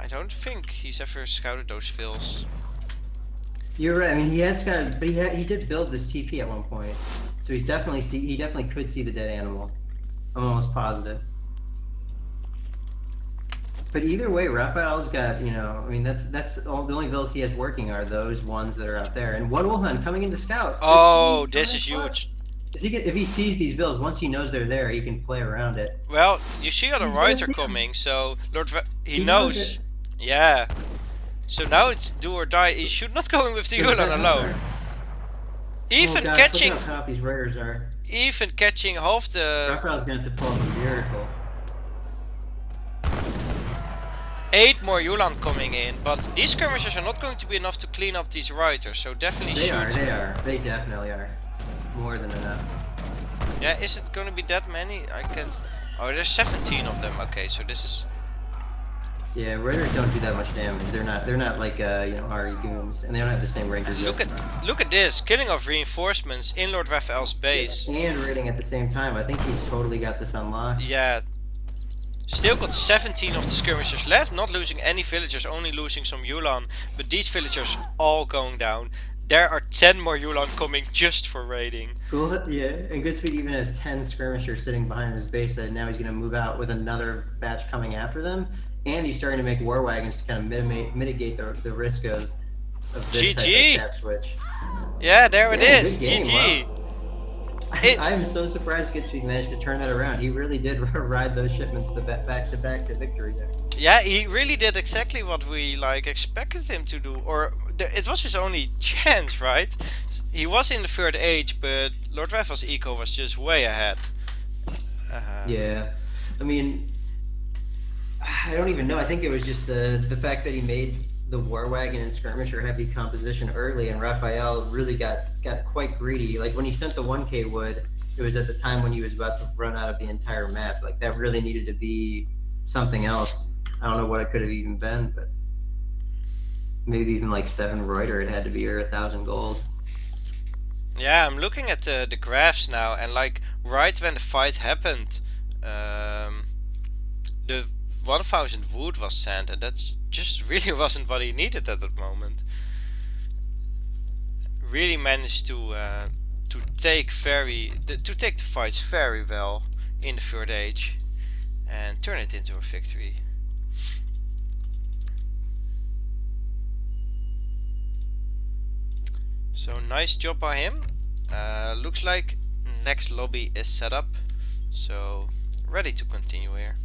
I don't think he's ever scouted those fills. You're right. I mean, he has scouted, but he did build this TP at one point, so he definitely could see the dead animal. I'm almost positive. But either way, Raphael's got I mean that's the only vills he has working are those ones that are out there, and 1 Wuhan coming in to scout. Oh, this is huge. If he sees these vills, once he knows they're there, he can play around it. Well, you see other Reuter coming, so he knows. Yeah. So now it's do or die. He should not go in with the Yulan alone. Even oh gosh, catching, look how tough these raiders are. even catching half the Raphael's gonna have to pull up a miracle. 8 more Yulan coming in, but these skirmishers are not going to be enough to clean up these riders. So definitely shoot. They definitely are. More than enough. Yeah, is it going to be that many? I can't. Oh, there's 17 of them. Okay, so this is. Yeah, raiders don't do that much damage. They're not like you know, RE goons, and they don't have the same ranger. Look at this, killing of reinforcements in LordRaphael's base. Yeah, and raiding at the same time. I think he's totally got this unlocked. Yeah. Still got 17 of the skirmishers left, not losing any villagers, only losing some Yulan. But these villagers all going down. There are 10 more Yulan coming just for raiding. Cool, yeah, and GoodSpeed even has 10 skirmishers sitting behind his base that now he's going to move out with another batch coming after them. And he's starting to make war wagons to kind of mitigate the risk of this GG. type of switch. Yeah, there it is. Game, GG. wow. I'm so surprised GoodSpeed managed to turn that around. He really did ride those shipments back to back to victory there. Yeah, he really did exactly what we like expected him to do, or it was his only chance, right? He was in the third age, but LordRaphael's eco was just way ahead. Yeah, I mean, I don't even know. I think it was just the fact that he made the war wagon and skirmisher heavy composition early, and Raphael really got quite greedy. Like when he sent the 1K wood, it was at the time when he was about to run out of the entire map. Like that really needed to be something else. I don't know what it could have even been, but maybe even like 7 Reuter it had to be, or 1,000 gold. Yeah, I'm looking at the graphs now, and like right when the fight happened, the 1,000 wood was sent, and that's just really wasn't what he needed at that moment. Really managed to take the fights very well in the third age and turn it into a victory. So nice job by him. Looks like next lobby is set up, so ready to continue here.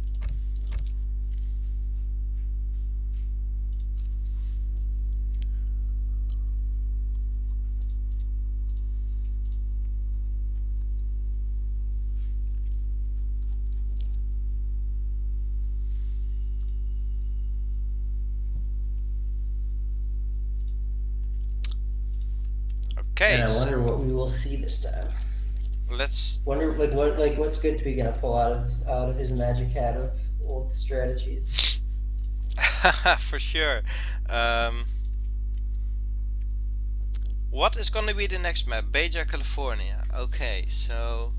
Okay, and I so wonder what we will see this time. let's Wonder what's GoodSpeed gonna pull out of his magic hat of old strategies. for sure. What is gonna be the next map? Baja, California. Okay, so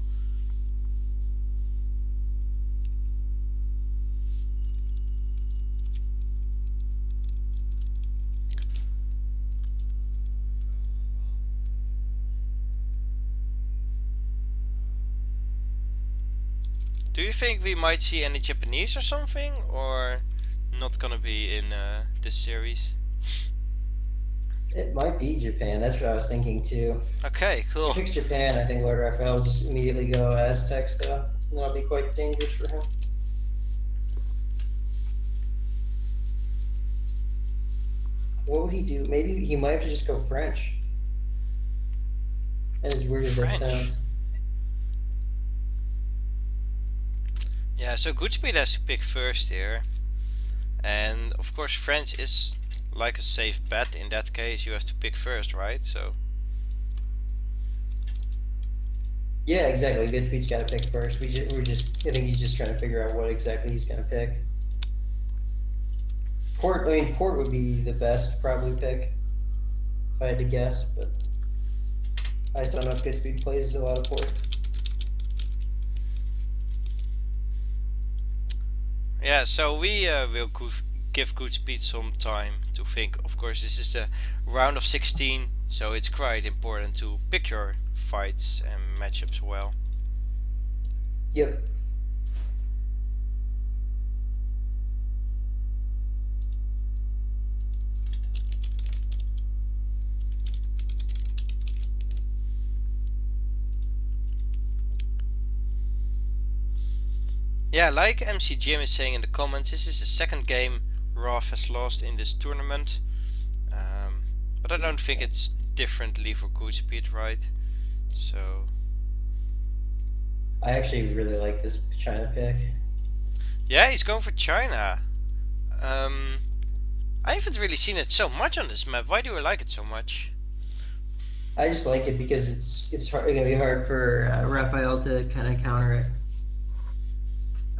do you think we might see any Japanese or something, or not gonna be in this series? It might be Japan. That's what I was thinking too. Okay, cool. If he picks Japan, I think LordRaphael will just immediately go Aztecs though. And that'll be quite dangerous for him. What would he do? Maybe he might have to just go French. And as weird as that sounds. Yeah, so GoodSpeed has to pick first here, and of course French is like a safe bet in that case. You have to pick first, right? So yeah, exactly. GoodSpeed's got to pick first. I think he's just trying to figure out what exactly he's gonna pick. Port would be the best probably pick if I had to guess, but I just don't know if GoodSpeed plays a lot of ports. yeah, so we will give GoodSpeed some time to think. Of course, this is the round of 16, so it's quite important to pick your fights and matchups well. Yep. Yeah, like MC Jim is saying in the comments, this is the second game Raph has lost in this tournament. but I don't think it's differently for GoodSpeed, right? So I actually really like this China pick. yeah, he's going for China. I haven't really seen it so much on this map. Why do you like it so much? I just like it because it's gonna be hard for Raphael to kind of counter it.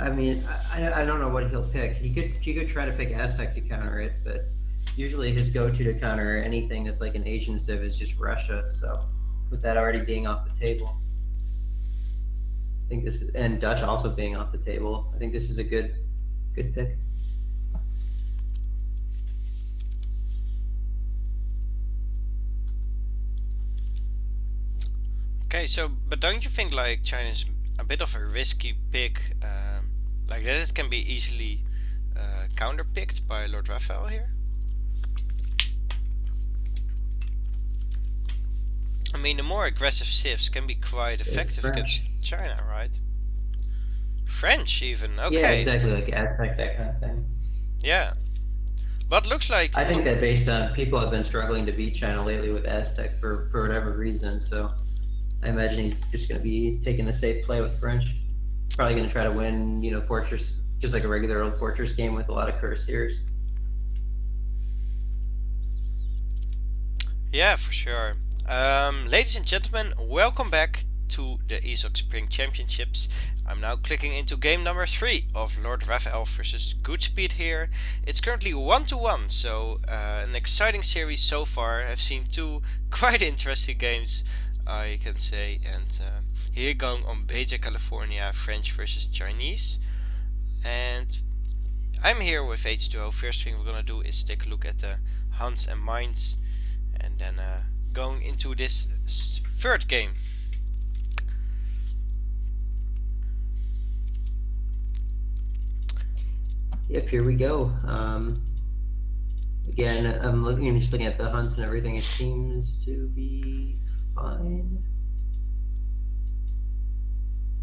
I mean, I don't know what he'll pick. He could try to pick Aztec to counter it, but usually his go-to to counter anything that's like an Asian civ is just Russia. So with that already being off the table, I think this is, and Dutch also being off the table, I think this is a good pick. Okay, so but don't you think like China's a bit of a risky pick? Like that it can be easily counter-picked by LordRaphael here? I mean, the more aggressive civs can be quite effective against China, right? French even, okay. Yeah, exactly, like Aztec, that kind of thing. Yeah. But looks like... I think that based on people have been struggling to beat China lately with Aztec for whatever reason, so I imagine he's just going to be taking a safe play with French. Probably going to try to win, you know, Fortress, just like a regular old Fortress game with a lot of cuirassiers. Yeah, for sure. Ladies and gentlemen, welcome back to the ESOC Spring Championships. I'm now clicking into game number 3 of LordRaphael versus GoodSpeed here. It's currently 1-1, so an exciting series so far. I've seen 2 quite interesting games, I can say, and here going on Baja, California, French versus Chinese. And I'm here with H2O. First thing we're gonna do is take a look at the Huns and Mines, and then going into this third game. Yep, here we go. Again, I'm just looking at the hunts and everything. It seems to be fine.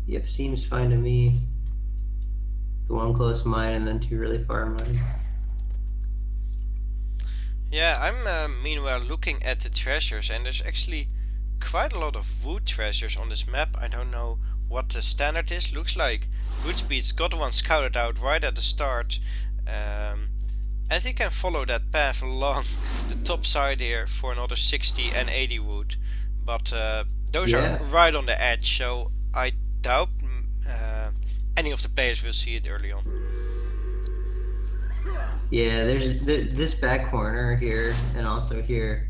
Yep, seems fine to me. The one close mine and then 2 really far mines. Yeah, I'm meanwhile looking at the treasures, and there's actually quite a lot of wood treasures on this map. I don't know what the standard is. Looks like GoodSpeed's got one scouted out right at the start. And you can follow that path along the top side here for another 60 and 80 wood. But those are right on the edge, so I doubt any of the players will see it early on. Yeah, there's this back corner here and also here,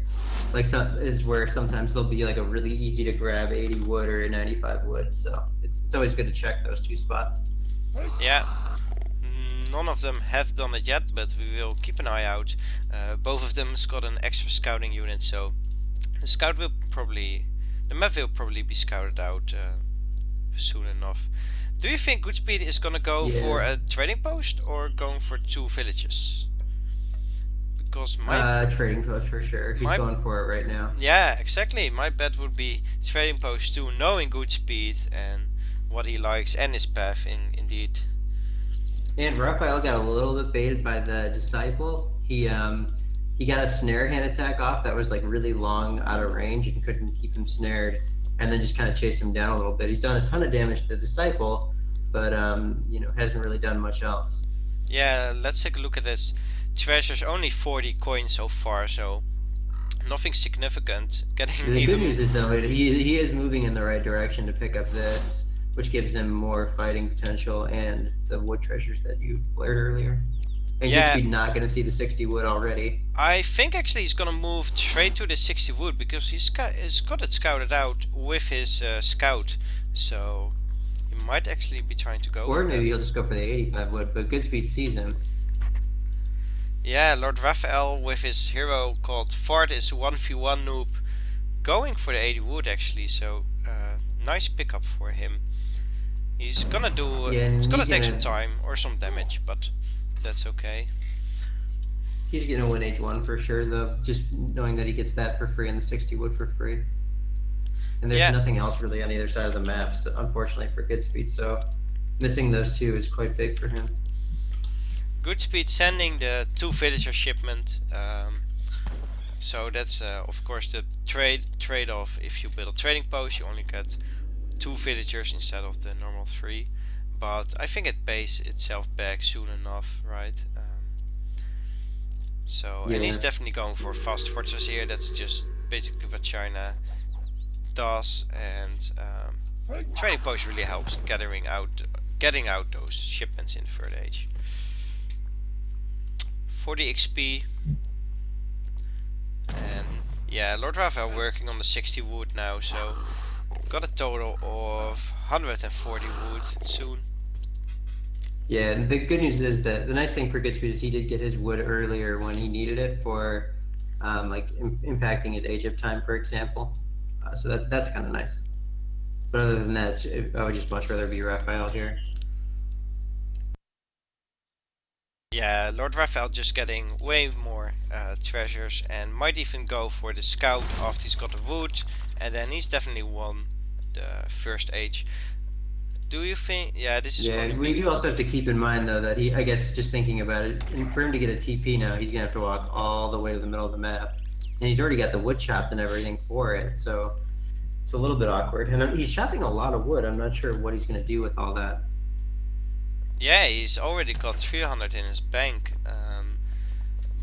like is where sometimes there'll be like a really easy to grab 80 wood or a 95 wood. So it's always good to check those 2 spots. Yeah, none of them have done it yet, but we will keep an eye out. Both of them has got an extra scouting unit, so the map will probably be scouted out soon enough. Do you think GoodSpeed is gonna go for a trading post or going for 2 villages? Because my trading post for sure. He's going for it right now. Yeah, exactly. My bet would be trading post 2, knowing GoodSpeed and what he likes and his path indeed. And Raphael got a little bit baited by the disciple. He got a snare hand attack off that was like really long out of range and couldn't keep him snared, and then just kind of chased him down a little bit. He's done a ton of damage to the disciple, but you know, hasn't really done much else. Yeah, let's take a look at this. Treasures only 40 coins so far, so nothing significant. Getting the even... good news is though, he is moving in the right direction to pick up this, which gives him more fighting potential and the wood treasures that you flared earlier. And yeah, GoodSpeed not going to see the 60 wood already. I think actually he's going to move straight to the 60 wood because he's got it scouted out with his scout. So he might actually be trying to go or for maybe that. he'll just go for the 85 wood, but GoodSpeed sees him. Yeah, LordRaphael with his hero called Fart is 1v1 noob going for the 80 wood actually, so nice pickup for him. He's gonna do, it's gonna take some time or some damage, but that's okay. He's gonna win H1 for sure though, just knowing that he gets that for free and the 60 wood for free. And there's nothing else really on the other side of the map, so unfortunately for GoodSpeed, so missing those 2 is quite big for him. GoodSpeed sending the 2 villager shipment. So that's of course the trade-off. If you build a trading post, you only get 2 villagers instead of the normal 3. But I think it pays itself back soon enough, right? And he's definitely going for fast fortress here. That's just basically what China does, and trading post really helps getting out those shipments in the third age. 40 XP, and yeah, LordRaphael working on the 60 wood now, so got a total of 140 wood soon. Yeah, and the good news is that the nice thing for GoodSpeed is he did get his wood earlier when he needed it for like impacting his age up time, for example. So that's kind of nice. But other than that, I would just much rather be Raphael here. Yeah, LordRaphael just getting way more treasures, and might even go for the scout after he's got the wood, and then he's definitely won the first age. Do you think? Yeah, this is. Yeah, we do also have to keep in mind though that I guess just thinking about it, and for him to get a TP now, he's gonna have to walk all the way to the middle of the map, and he's already got the wood chopped and everything for it, so it's a little bit awkward. And he's chopping a lot of wood. I'm not sure what he's gonna do with all that. Yeah, he's already got 300 in his bank,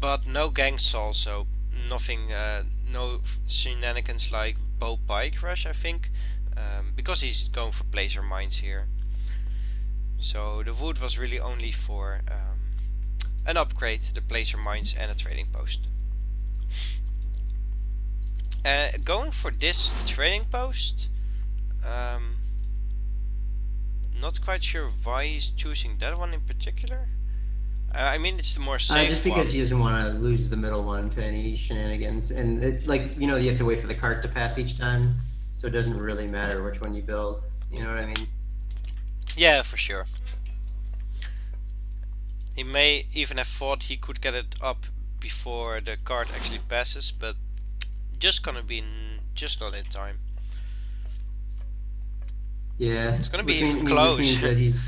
but no gang saw, so nothing, no shenanigans like bow pike rush, I think, because he's going for placer mines here. So the wood was really only for an upgrade, the placer mines and a trading post. Going for this trading post, not quite sure why he's choosing that one in particular. I mean, it's the more safe just because one. he doesn't want to lose the middle one to any shenanigans, and like you have to wait for the cart to pass each time, so it doesn't really matter which one you build. You know what I mean? Yeah, for sure. He may even have thought he could get it up before the cart actually passes, but just gonna be just not in time. Yeah, it's gonna be even close. Which means that he's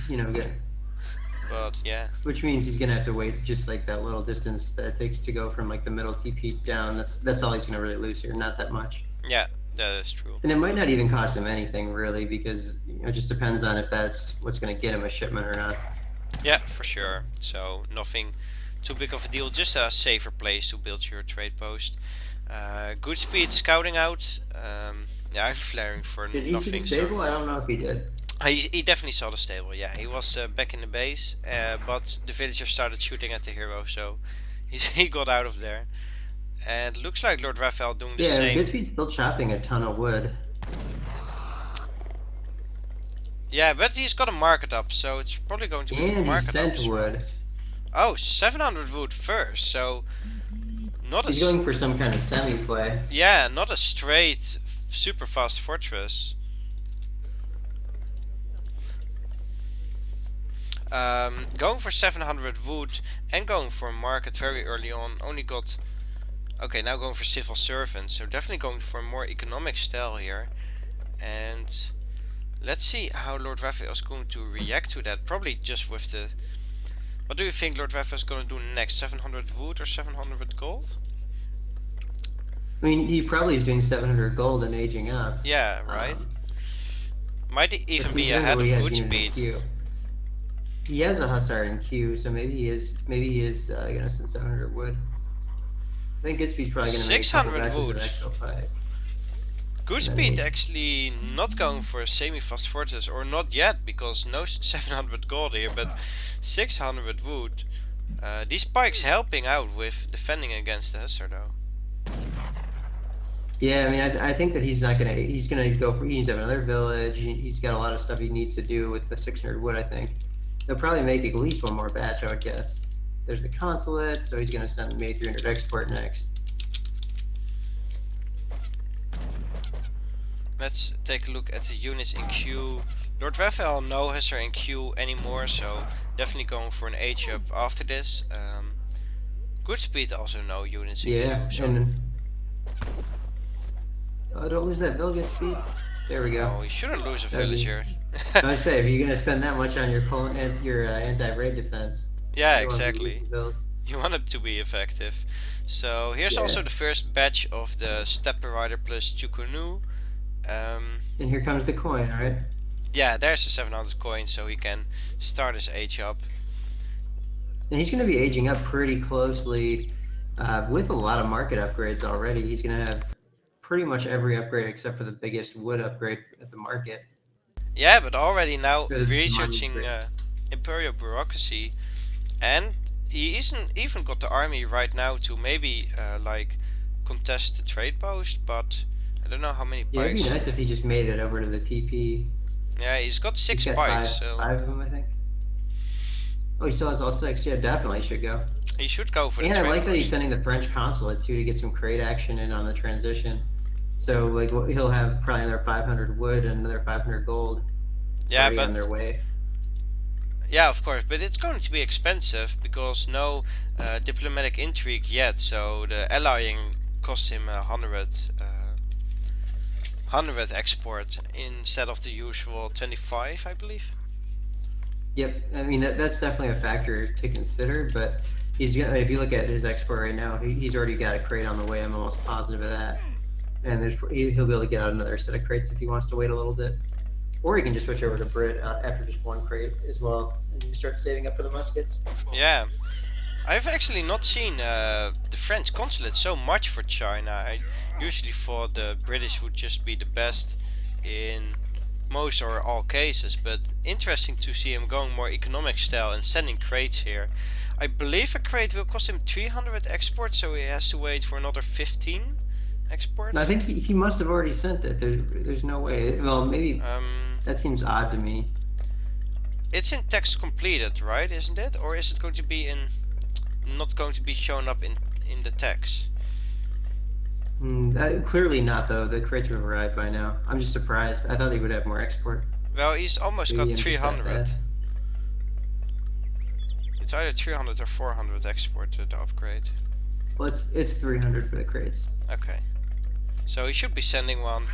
But yeah. Which means he's gonna have to wait just like that little distance that it takes to go from like the middle TP down. That's all he's gonna really lose here. Not that much. Yeah, that is true. And it might not even cost him anything really, because it just depends on if that's what's gonna get him a shipment or not. Yeah, for sure. So nothing too big of a deal. Just a safer place to build your trade post. GoodSpeed scouting out. Yeah, I'm flaring for nothing. Did he see the stable? I don't know if he did. He definitely saw the stable. Yeah, he was back in the base, but the villagers started shooting at the hero, so he got out of there. And looks like LordRaphael doing the same. Yeah, GoodSpeed's still chopping a ton of wood. Yeah, but he's got a market up, so it's probably going to be for market ups. Wood. Oh, 700 wood first, so not he's going for some kind of semi play. Yeah, not a straight super fast fortress. Going for 700 wood and going for a market very early on. Only got... Okay, now going for civil servants. So definitely going for a more economic style here. And let's see how LordRaphael is going to react to that. Probably just with the... What do you think LordRaphael is going to do next? 700 wood or 700 gold? I mean, he probably is doing 700 gold and aging up. Yeah, right. Might even be ahead of GoodSpeed. He has a Hussar in queue, so maybe he is gonna send 700 wood. I think GoodSpeed's probably gonna 600 wood. Make GoodSpeed actually not going for a semi-fast fortress, or not yet, because no 700 gold here, but 600 wood. These pikes helping out with defending against the Hussar though. Yeah, I mean, I think that he's gonna go for. He needs to have another village. He's got a lot of stuff he needs to do with the 600 wood. I think he'll probably make at least one more batch, I would guess. There's the consulate, so he's gonna send May 300 export next. Let's take a look at the units in queue. LordRaphael no Hussar in queue anymore, so definitely going for an age up after this. GoodSpeed also no units in queue. So and don't lose that village speed. There we go. Oh, you shouldn't lose a villager. I say, if you're gonna spend that much on your anti-raid defense. Yeah, exactly. You want him to be effective. So here's Yeah. also the first batch of the Steppe Rider plus Chukunu. And here comes the coin, right? Yeah, there's the 700 coins, so he can start his age up. And he's going to be aging up pretty closely with a lot of market upgrades already. He's going to have pretty much every upgrade except for the biggest wood upgrade at the market. Yeah, but already now The researching money imperial bureaucracy, and he even got the army right now to maybe like contest the trade post, but I don't know how many Yeah, it'd bikes. be nice if he just made it over to the TP. Yeah, he's got 6 He's got bikes, so five of them, I think. Oh, he still has all 6. Yeah, definitely should go. he should go for the And I trade like that he's post. sending the French consulate too to get some crate action in on the transition. So like he'll have probably another 500 wood and another 500 gold. Yeah, already but on their way. yeah, of course, but it's going to be expensive because no diplomatic intrigue yet. So the allying costs him 100 export instead of the usual 25, I believe. Yep, I mean that's definitely a factor to consider. But he's if you look at his export right now, he's already got a crate on the way. I'm almost positive of that. And he'll be able to get out another set of crates if he wants to wait a little bit. Or he can just switch over to Brit after just 1 crate as well, and you start saving up for the muskets. Yeah, I've actually not seen the French consulate so much for China. I usually thought the British would just be the best in most or all cases, but interesting to see him going more economic style and sending crates here. I believe a crate will cost him 300 exports, so he has to wait for another 15 exports. I think he must have already sent it. There's no way. Well, maybe that seems odd to me. It's in text completed, right? Isn't it? Or is it going to be in not going to be shown up in the text? Clearly not, though. The crates would have arrived by now. I'm just surprised. I thought he would have more export. Well, he's almost Maybe got I'm just that 300. bad. It's either 300 or 400 export to the upgrade. Well, it's 300 for the crates. Okay. So he should be sending one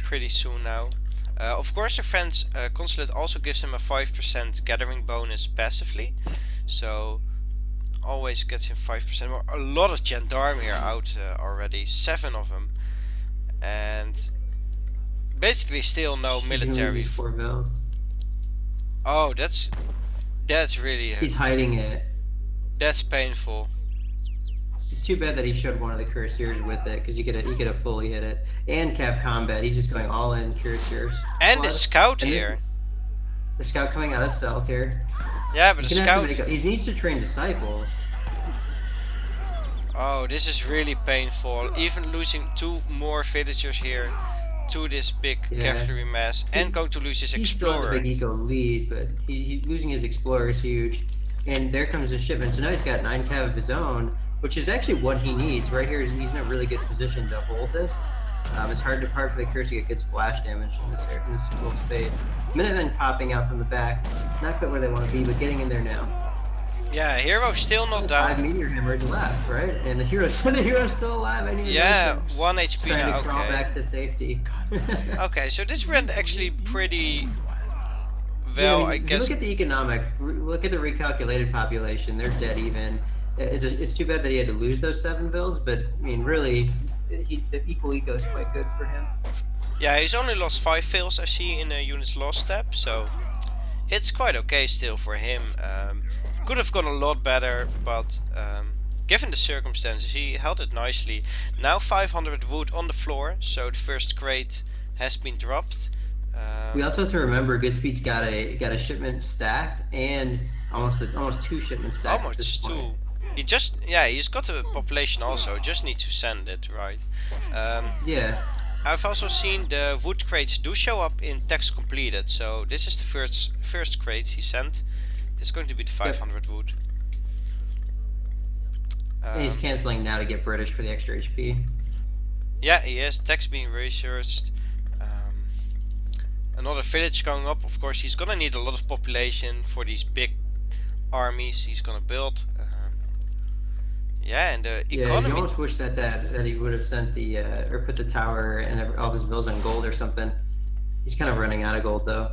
pretty soon now. Of course, the French consulate also gives him a 5% gathering bonus passively. So always gets him 5% more. A lot of gendarmerie are out already, 7 of them. And basically still no military. 4 mils. Oh, that's really He's hiding it. that's painful. It's too bad that he showed one of the cuirassiers with it, because he could have fully hit it. And Cap Combat, he's just going all in cuirassiers. And the scout and here. The scout coming out of stealth here. Yeah, but the He's gonna have scout. to he needs to train disciples. Oh, this is really painful. Even losing 2 more villagers here to this big cavalry mass, and going to lose his He still has a explorer. big eco lead, but he losing his explorer is huge. And there comes his shipment. So now he's got 9 cav of his own, which is actually what he needs. Right here, he's in a really good position to hold this. It's hard for the Curse to get good splash damage in this little space. Minutemen popping out from the back, not quite where they want to be, but getting in there now. Yeah, hero still not 5 down. meteor hammers left, right? And the hero's still alive. I didn't even Yeah, notice him. 1 HP Trying now. to crawl Okay. back to safety. Okay, so this went actually pretty Yeah, well, I I mean, guess. Look at the look at the recalculated population. They're dead even. It's too bad that he had to lose those 7 bills, but I mean, really, the equal eco is quite good for him. Yeah, he's only lost 5 fills, I see, in the unit's lost step, so it's quite okay still for him. Could have gone a lot better, but given the circumstances, he held it nicely. Now 500 wood on the floor, so the first crate has been dropped. We also have to remember GoodSpeed's got a shipment stacked and almost 2 shipments stacked. at this Almost 2. point. He's got a population also, just need to send it, right? Yeah. I've also seen the wood crates do show up in text completed, so this is the first crate he sent. It's going to be the 500 wood. And he's canceling now to get British for the extra HP. Yeah, he is. Text being researched. Another village going up. Of course, he's gonna need a lot of population for these big armies he's gonna build. Yeah, and the Yeah, economy. you almost wish that he would have sent the or put the tower and all of his bills on gold or something. He's kind of running out of gold though.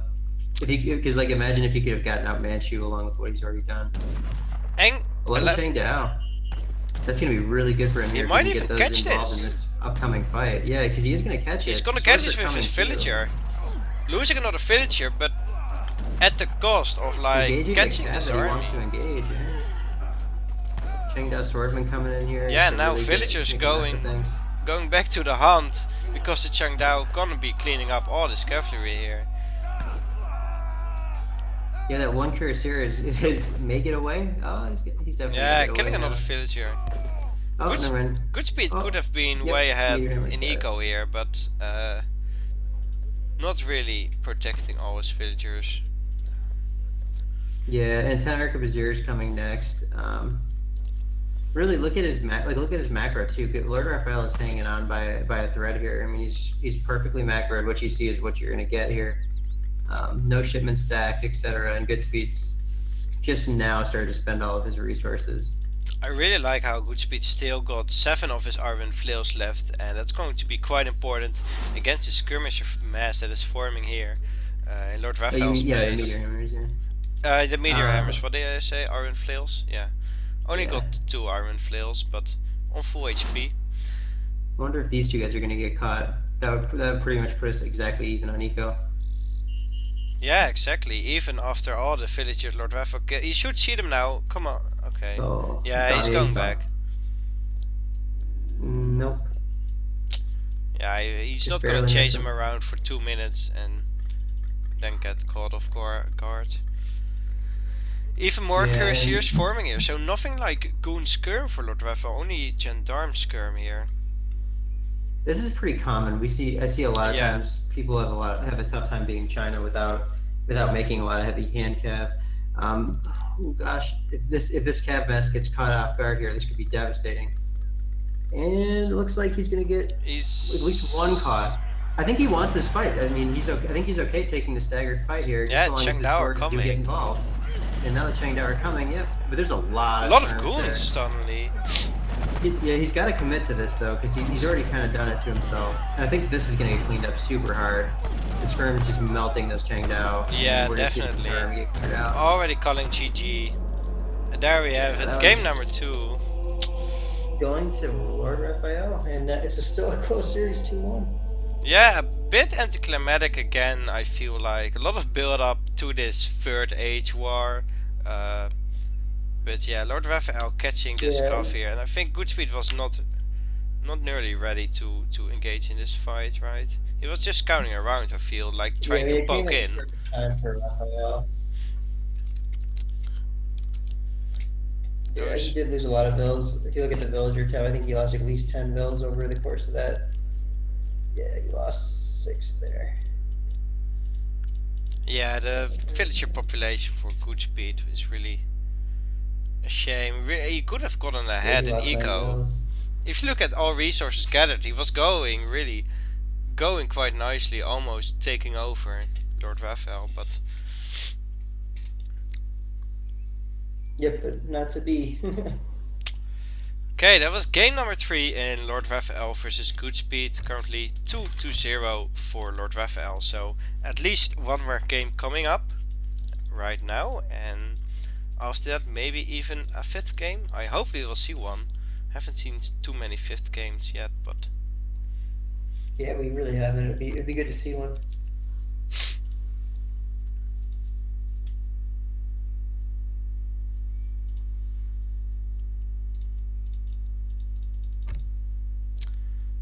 Because imagine if he could have gotten out Manchu along with what he's already done. And 11 Shang Dao. That's going to be really good for him here. He might if he even can get those catch involved this. in this upcoming fight. Yeah, because he is going to catch it. He's gonna Swords catch this are with his coming too. villager. Losing another villager, but at the cost of like Engaging catching the cat this that he army. wants to engage. Chengdao swordsman coming in here. Yeah, He's now really villagers making mess of things. going back to the hunt because the Changdao gonna be cleaning up all this cavalry here. Yeah, that one cuirassier is may get away. Oh, he's definitely Yeah, gonna get killing away another now. villager. Oh, never mind. GoodSpeed Oh, could have been yep, way ahead meteor hammer's in got it. eco here, but not really protecting all his villagers. Yeah, and 10 arquebusiers coming next. Really look at his macro too. LordRaphael is hanging on by a thread here. I mean, he's perfectly macroed. What you see is what you're gonna get here. No shipment stacked, etc. And GoodSpeed's just now started to spend all of his resources. I really like how GoodSpeed still got 7 of his iron flails left, and that's going to be quite important against the skirmisher mass that is forming here in LordRaphael's Yeah, the base. meteor hammers. Yeah. The meteor hammers. What did I say? Iron flails? Yeah. Only got 2 iron flails, but on full HP. I wonder if these two guys are gonna get caught. That would pretty much put us exactly even on eco. Yeah, exactly. Even after all the villagers LordRaphael, you should see them now. Come on. Okay. Oh, Yeah, he's going back. Nope. Yeah, he's Just not gonna barely chase missed him him. around for 2 minutes and then get caught off guard. Even more Yeah, cuirassiers forming here, so nothing like goon skirm for LordRaphael, only gendarme skirm here. This is pretty common. I see a lot of times people have a tough time beating China without making a lot of heavy hand cav. Oh gosh, if this cav vest gets caught off guard here, this could be devastating. And it looks like he's gonna get at least one caught. I think he wants this fight. I mean, I think he's okay taking the staggered fight here. Yeah, just so long as his Chengdao are swords do coming. get involved. And now the Chengdao are coming. Yep, but there's a lot A lot of turns goons there. suddenly. Yeah, he's got to commit to this though, because he's already kind of done it to himself. And I think this is going to get cleaned up super hard. The skirm's just melting those Chengdao. Yeah, We're just getting definitely. skirm get cleared out. Already calling GG. And there we have it, that game was- number 2. Going to LordRaphael, and it's still a close series, 2-1. Yeah, a bit anticlimactic again, I feel like. A lot of build up to this third age war. But yeah, LordRaphael catching this cuff here, and I think GoodSpeed was not nearly ready to engage in this fight, right? He was just scouting around, I feel, like trying to poke in. Time for Raphael. Yeah, he did lose a lot of bills. If you look at the villager tab, I think he lost at least 10 bills over the course of that. Yeah, he lost 6 there. Yeah, the villager population for GoodSpeed is really a shame. He could have gotten ahead in eco. If you look at all resources gathered, he was going quite nicely, almost taking over LordRaphael, but Yep, but not to be. okay, that was game number 3 in LordRaphael versus GoodSpeed. Currently 2-0 for LordRaphael, so at least one more game coming up right now, and after that maybe even a 5th game. I hope we will see one. Haven't seen too many 5th games yet, but Yeah, we really haven't. It'd be good to see one.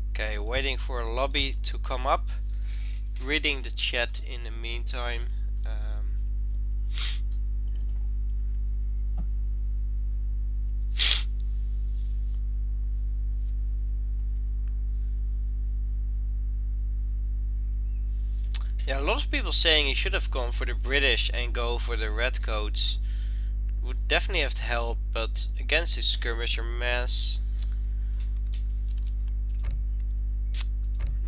okay, waiting for a lobby to come up. Reading the chat in the meantime. Yeah, a lot of people saying he should have gone for the British and go for the redcoats. Would definitely have to help, but against his skirmisher mass,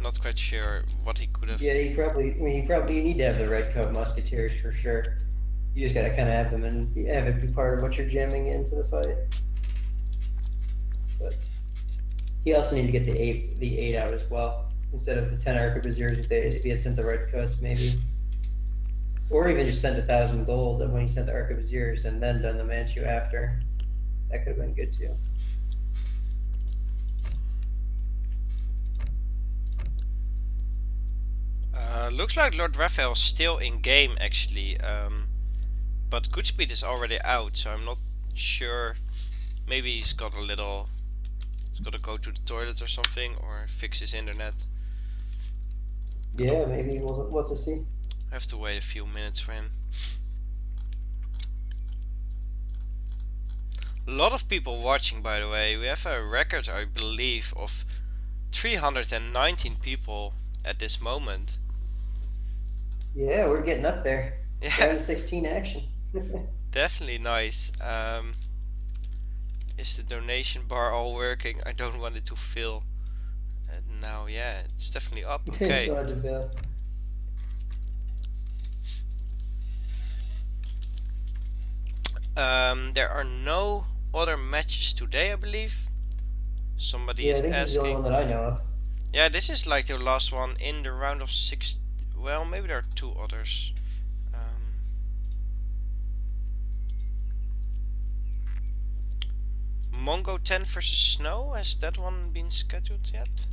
not quite sure what he could have. Yeah, you need to have the red coat musketeers for sure. You just gotta kind of have them and have it be part of what you're jamming into the fight. But you also need to get the eight out as well instead of the 10 arquebusiers if he had sent the red coats maybe, or even just sent 1,000 gold when he sent the arquebusiers and then done the Manchu after. That could have been good too. Looks like LordRaphael is still in game actually, but GoodSpeed is already out, so I'm not sure. Maybe he's got to go to the toilet or something, or fix his internet. Yeah, maybe we'll have to see. I have to wait a few minutes for him. A lot of people watching, by the way. We have a record, I believe, of 319 people at this moment. Yeah, we're getting up there. Yeah, RO16 action. definitely nice. Is the donation bar all working? I don't want it to fill. Now, yeah, it's definitely up. Okay. It's hard to fill. There are no other matches today, I believe. Somebody is I think this is the only asking. one that I know of. Yeah, this is like the last one in the round of 6. Well, maybe there are 2 others. Mongo 10 versus Snow, has that one been scheduled yet?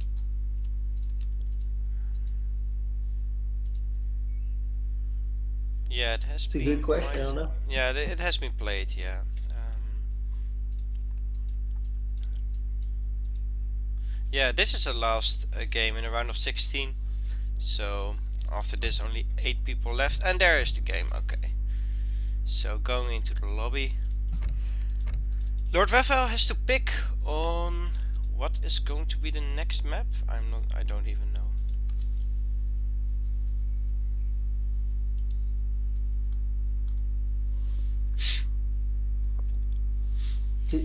Yeah, it has been. It's a good question, I don't know. Yeah, it has been played, yeah. Yeah, this is the last game in a round of 16. So after this, only 8 people left, and there is the game. Okay. So going into the lobby, LordRaphael has to pick on what is going to be the next map. I don't even know.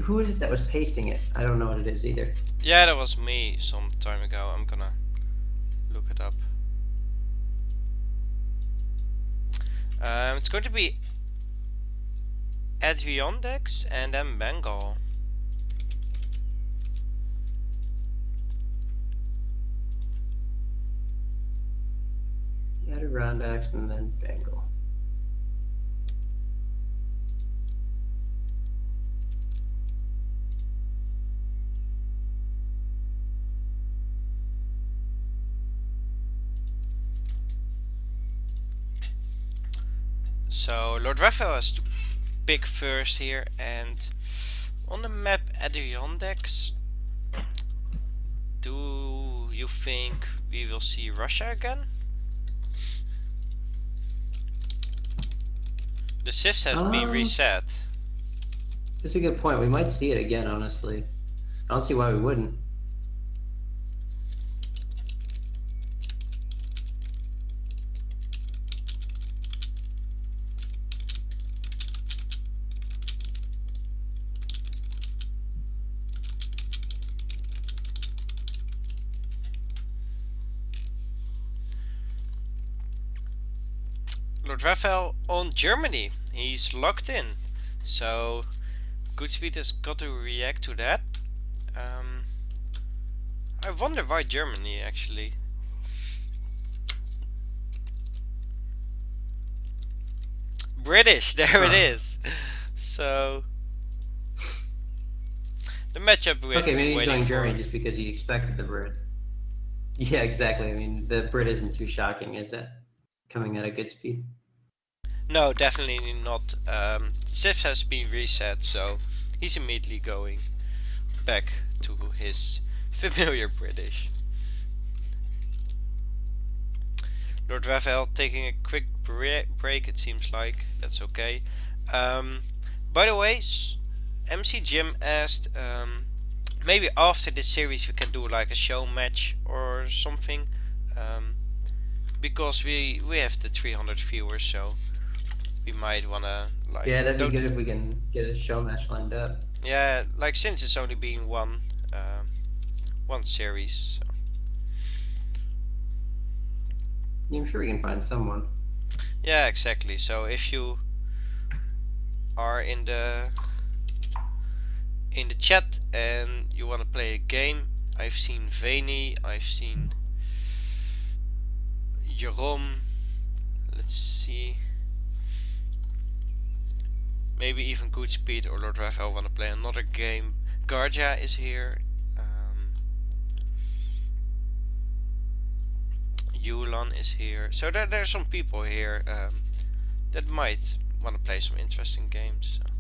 Who is it that was pasting it? I don't know what it is either. Yeah, that was me some time ago. I'm gonna look it up. It's going to be Adirondacks and then Bengal. Adirondacks and then Bengal. So LordRaphael has to pick first here, and on the map Adirondacks, do you think we will see Russia again? The shifts have been reset. That's a good point. We might see it again, honestly. I don't see why we wouldn't. LordRaphael on Germany. He's locked in. So GoodSpeed has got to react to that. I wonder why Germany actually. British, there it is. So the matchup we have Okay, maybe been he's waiting going for. Germany just because he expected the Brit. Yeah, exactly. I mean, the Brit isn't too shocking, is it? Coming at a good speed. No, definitely not. Civ has been reset, so he's immediately going back to his familiar British. LordRaphael taking a quick break, it seems like. That's okay. By the way, MC Jim asked maybe after this series we can do like a show match or something, because we have the 300 viewers, so we might wanna like. Yeah, that'd be good if we can get a show match lined up. Yeah, like since it's only been one series. So. Yeah, I'm sure we can find someone. Yeah, exactly. So if you are in the chat and you want to play a game, I've seen Veni, I've seen Jerome. Let's see. Maybe even GoodSpeed or LordRaphael want to play another game. Garja is here. Yulan is here. So there's some people here that might want to play some interesting games. So.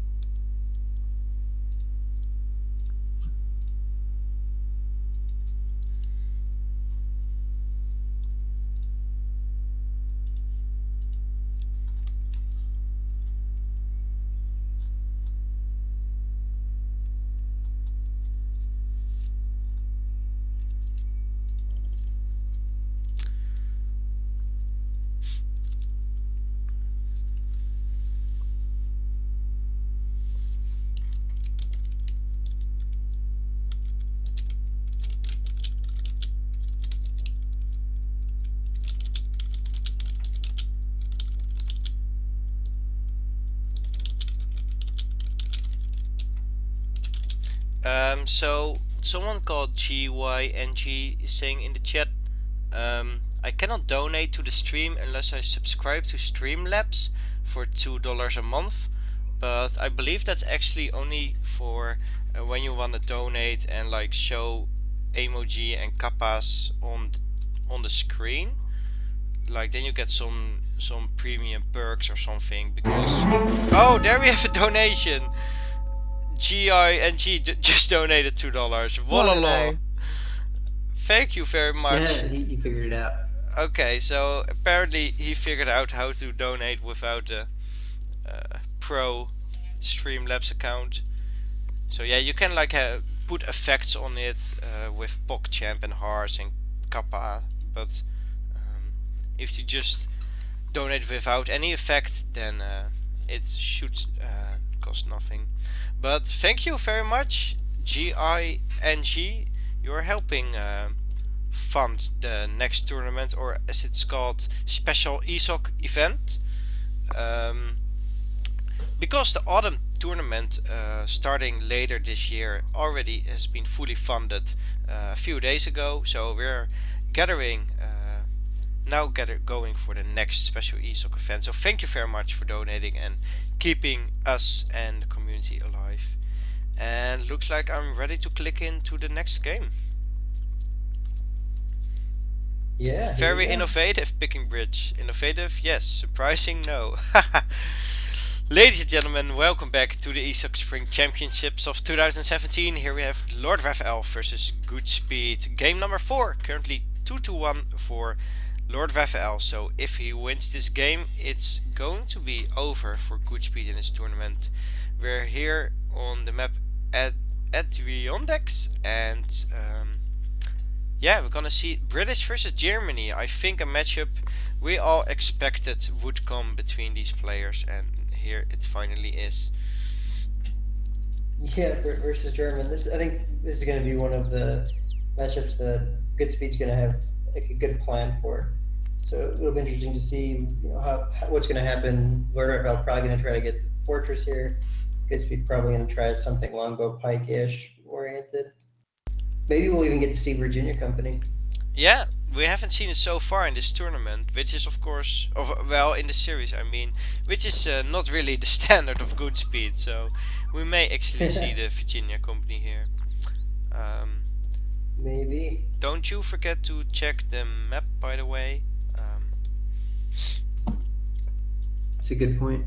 So someone called GYNG is saying in the chat, I cannot donate to the stream unless I subscribe to Streamlabs for $2 a month, but I believe that's actually only for when you want to donate and like show emoji and kappas on the screen. Like then you get some premium perks or something. Because oh, there we have a donation. GING just donated $2. Walala. Thank you very much. Yeah, he figured it out. Okay, so apparently he figured out how to donate without the pro Streamlabs account. So yeah, you can like put effects on it with PogChamp and Hars and Kappa, but if you just donate without any effect, then it should cost nothing. But thank you very much, GING. You're helping fund the next tournament, or as it's called, special ESOC event. Because the autumn tournament starting later this year already has been fully funded a few days ago, so we're gathering going for the next special ESOC event. So thank you very much for donating and keeping us and the community alive. And looks like I'm ready to click into the next game. Yeah. Very innovative picking bridge. Innovative, yes. Surprising, no. Ladies and gentlemen, welcome back to the ESOC Spring Championships of 2017. Here we have LordRaphael versus GoodSpeed. Game number 4. Currently 2-1 for LordRaphael. So if he wins this game, it's going to be over for GoodSpeed in this tournament. We're here on the map at Adirondacks, and yeah, we're gonna see British versus Germany. I think a matchup we all expected would come between these players, and here it finally is. Yeah, Brit versus German. I think this is going to be one of the matchups that GoodSpeed's going to have like a good plan for. So it'll be interesting to see, you know, what's going to happen. LordRaphael probably going to try to get Fortress here. GoodSpeed probably going to try something longbow pike-ish oriented. Maybe we'll even get to see Virginia Company. Yeah, we haven't seen it so far in this tournament, which is of course, well, in the series I mean, which is not really the standard of GoodSpeed, so we may actually see the Virginia Company here. Maybe. Don't you forget to check the map, by the way. It's a good point.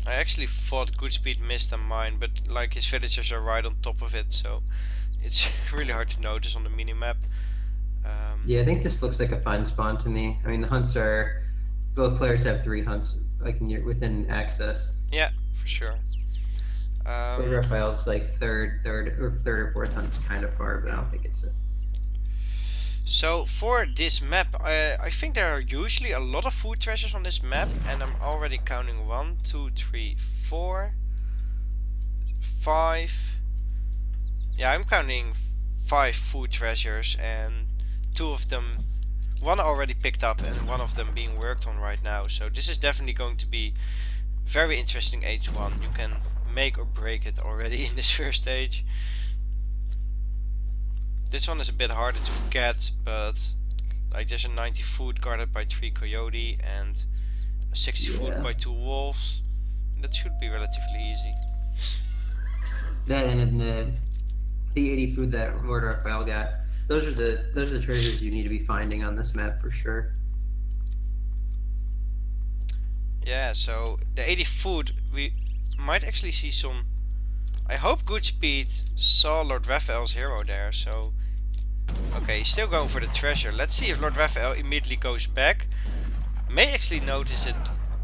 I actually thought GoodSpeed missed on mine, but like his villagers are right on top of it, so it's really hard to notice on the minimap. Yeah, I think this looks like a fine spawn to me. I mean, the hunts are, both players have 3 hunts like within access. Yeah, for sure. LordRaphael's like third or fourth hunt's kind of far, but I don't think it's it. So for this map, I think there are usually a lot of food treasures on this map, and I'm already counting 1, 2, 3, 4, 5. Yeah, I'm counting 5 food treasures, and 2 of them, one already picked up and one of them being worked on right now. So this is definitely going to be very interesting H1. You can make or break it already in this first stage. This one is a bit harder to get, but like there's a 90 food guarded by 3 coyote and a 60 food by 2 wolves. That should be relatively easy. That and then the 80 food that LordRaphael got those are the treasures you need to be finding on this map for sure. Yeah, so the 80 food, we might actually see some. I hope GoodSpeed saw LordRaphael's hero there, so. Okay, he's still going for the treasure. Let's see if LordRaphael immediately goes back. May actually notice it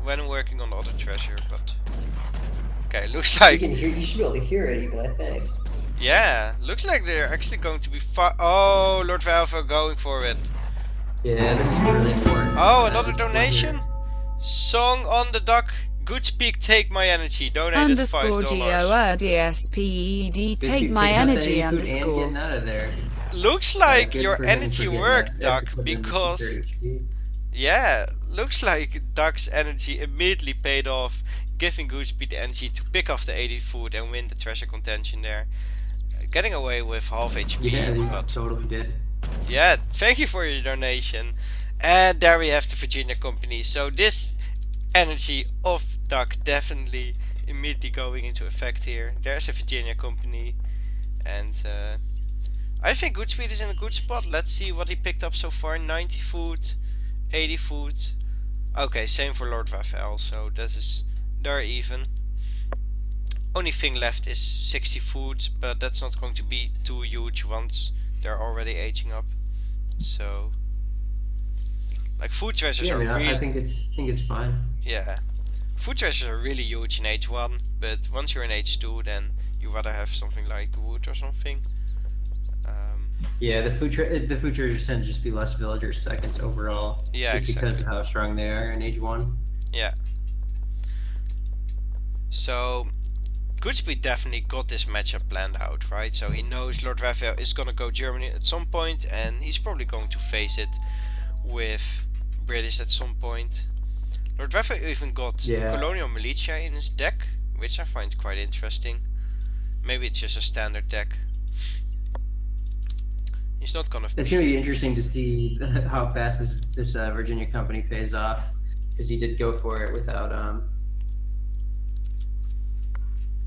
when working on the other treasure, but. Okay, looks like. You should be able to hear it even, I think. Yeah, looks like they're actually going to be Oh, LordRaphael going for it. Yeah, this is really important. Oh, another donation? Song on the dock. GoodSpeed, take my energy. Donated $5. _GORDSPED, take my energy underscore. Getting out of there. Looks like Good your for him energy for getting worked, that Duck, extra because 230 HP. yeah, looks like Duck's energy immediately paid off, giving GoodSpeed the energy to pick off the 80 food and win the treasure contention there. Getting away with half HP, Yeah, you but totally did. yeah, thank you for your donation. And there we have the Virginia Company. So this energy of Duck definitely immediately going into effect here. There's a Virginia Company, and I think GoodSpeed is in a good spot. Let's see what he picked up so far. 90 food, 80 food. Okay, same for LordRaphael, so that is, they're even. Only thing left is 60 food, but that's not going to be too huge once they're already aging up. So, like, food treasures are really. I think it's fine. Yeah, food treasures are really huge in age 1, but once you're in age 2, then you rather have something like wood or something. Yeah, the food treasures tend to just be less villager seconds overall. Yeah, just exactly. because of how strong they are in age 1. Yeah. So, GoodSpeed definitely got this matchup planned out, right? So he knows LordRaphael is gonna go Germany at some point, and he's probably going to face it with British at some point. LordRaphael even got Colonial Militia in his deck, which I find quite interesting. Maybe it's just a standard deck. He's not gonna. It's gonna be interesting to see how fast this Virginia Company pays off, because he did go for it without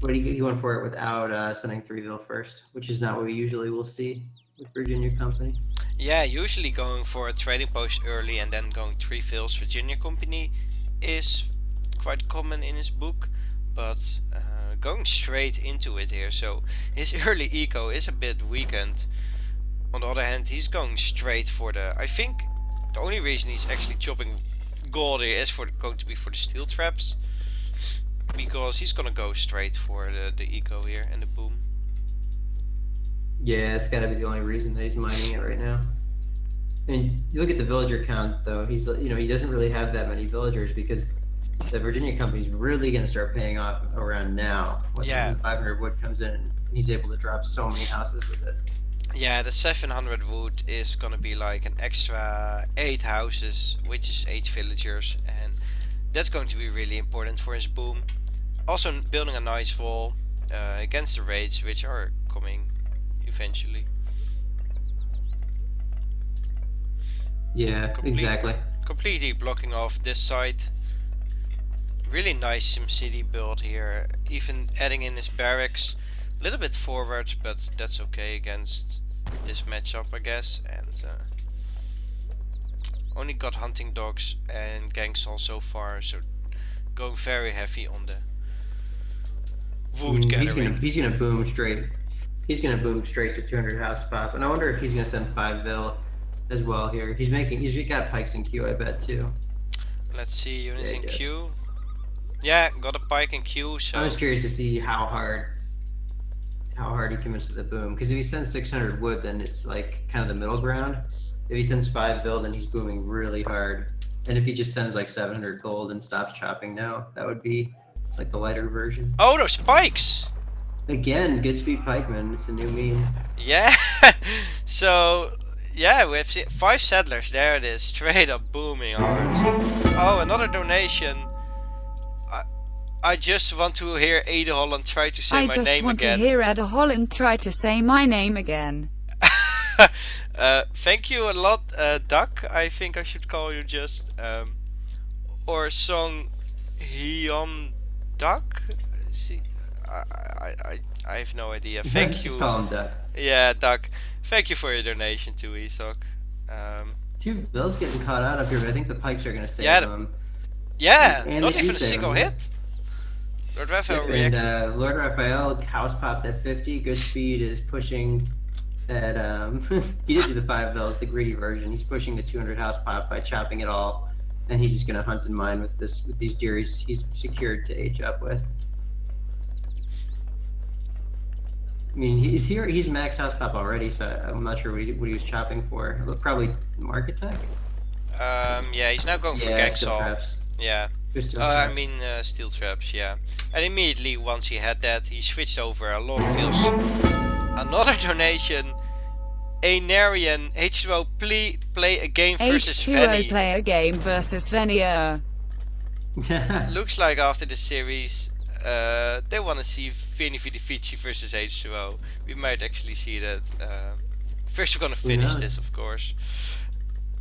he went for it without sending 3-vil first, which is not what we usually will see with Virginia Company. Yeah, usually going for a trading post early and then going 3-vils Virginia Company is quite common in his book, but going straight into it here. So his early eco is a bit weakened. On the other hand, he's going straight for the. I think the only reason he's actually chopping gold here is going to be for the steel traps, because he's gonna go straight for the eco here and the boom. Yeah, it's got to be the only reason that he's mining it right now. And you look at the villager count, though. He doesn't really have that many villagers, because the Virginia Company's really going to start paying off around now. When 500 wood comes in, and he's able to drop so many houses with it. Yeah, the 700 wood is gonna be like an extra 8 houses, which is 8 villagers, and that's going to be really important for his boom. Also building a nice wall against the raids, which are coming eventually. Yeah, exactly. Completely blocking off this side. Really nice SimCity build here, even adding in his barracks. A little bit forward, but that's okay against this matchup, I guess. And only got hunting dogs and gang saw so far, so going very heavy on the wood gathering. He's gonna boom straight. He's gonna boom straight to 200 house pop, and I wonder if he's gonna send 5-vil as well here. He's got pikes in queue, I bet too. Let's see, units in queue. Yeah, got a pike in queue. So I was curious to see how hard he commits to the boom, because if he sends 600 wood, then it's like kind of the middle ground. If he sends 5-vil, then he's booming really hard. And if he just sends like 700 gold and stops chopping now, that would be like the lighter version. Oh, those pikes! Again, GoodSpeed pikeman. It's a new meme. Yeah. So yeah, we have 5 settlers. There it is, straight up booming hard. Oh, another donation. I just want to hear Edeholland try to say my name again. I just want to hear Edeholland try to say my name again. Thank you a lot, Duck. I think I should call you just. Or Song Hyun Duck. See, I have no idea. Just Thank you. call him Duck. Yeah, Doug. Thank you for your donation to ESOC. 2 bills getting caught out up here, but I think the pikes are going to save Yeah, them. Yeah, And not they even a do save single them. hit. LordRaphael And reacts. LordRaphael house popped at 50. GoodSpeed is pushing at he did do the 5 bills, the greedy version. He's pushing the 200 house pop by chopping it all, and he's just gonna hunt and mine with these deer he's secured to age up with. I mean, he's max house pop already, so I'm not sure what he was chopping for. Probably market tech. Yeah, he's now going for Yeah, gang steel saw. traps. Yeah. Just steel I traps. mean steel traps. Yeah. And immediately once he had that, he switched over. A lot of feels. Another donation. Anarian H2O play a game versus H2O Venny. play a game versus Venia. Looks like after the series, they want to see Vinny Vidivici versus H2O. We might actually see that. First, we're gonna finish knows? this, of course.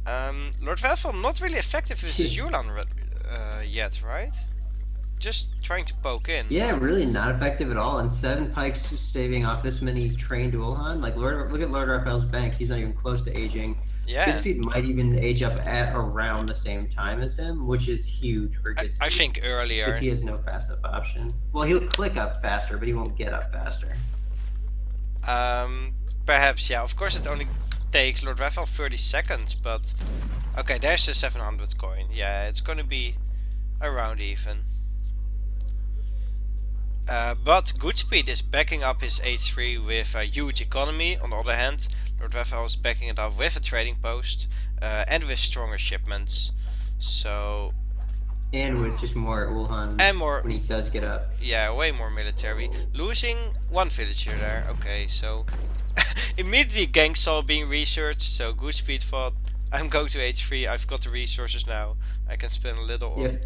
LordRaphael not really effective versus Yulan yet, right? Just trying to poke in. Yeah, really not effective at all. And 7 pikes staving off this many trained Ulhan. Like look at LordRaphael's bank. He's not even close to aging. Yeah. GoodSpeed might even age up at around the same time as him, which is huge for GoodSpeed. I think earlier. Because he has no fast up option. Well, he'll click up faster, but he won't get up faster. Perhaps, yeah. Of course, it only takes LordRaphael 30 seconds, but okay, there's the 700 coin. Yeah, it's gonna be around even. But GoodSpeed is backing up his H3 with a huge economy. On the other hand, LordRaphael is backing it up with a trading post and with stronger shipments. So And with just more Ulhan and more, when he does get up. yeah, way more military. Losing 1 villager there. Okay, so immediately gang saw being researched. So GoodSpeed thought, I'm going to H3. I've got the resources now. I can spend a little on. Yep.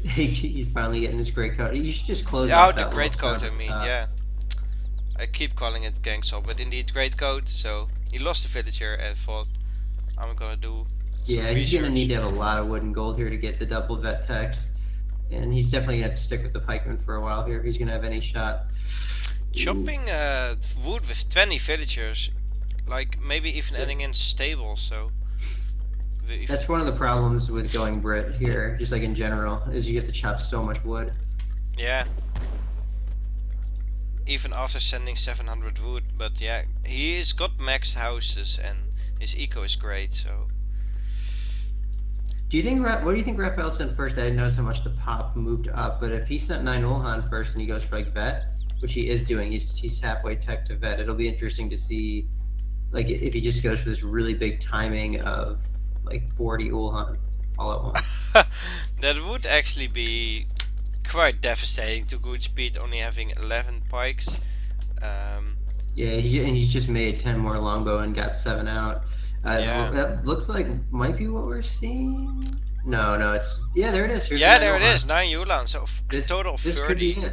He's finally getting his great coat. You should just close Yeah, off the that great little coat, stuff I at the mean, top. yeah. I keep calling it gang saw, but indeed great coat. So he lost the villager and thought, I'm gonna do some Yeah, he's research. gonna need to have a lot of wood and gold here to get the double vet text. And he's definitely gonna have to stick with the pikeman for a while here if he's gonna have any shot. Chopping wood with 20 villagers, like maybe even adding in stable, so That's one of the problems with going Brit here, just like in general, is you have to chop so much wood. yeah. Even after sending 700 wood, but yeah, he's got maxed houses and his eco is great, so Do you think? What do you think Raphael sent first? I didn't notice how much the pop moved up, but if he sent 9 Ulhan first and he goes for like vet, which he is doing, he's halfway tech to vet. It'll be interesting to see, like if he just goes for this really big timing of like 40 Ulhan all at once. that would actually be quite devastating to GoodSpeed, only having 11 pikes. Yeah, and he's just made 10 more longbow and got 7 out. Yeah. That looks like might be what we're seeing. No, it's there it is. Here's Yeah, the there it Ulhan. is, 9 Yulan, so total of This could be 30. it.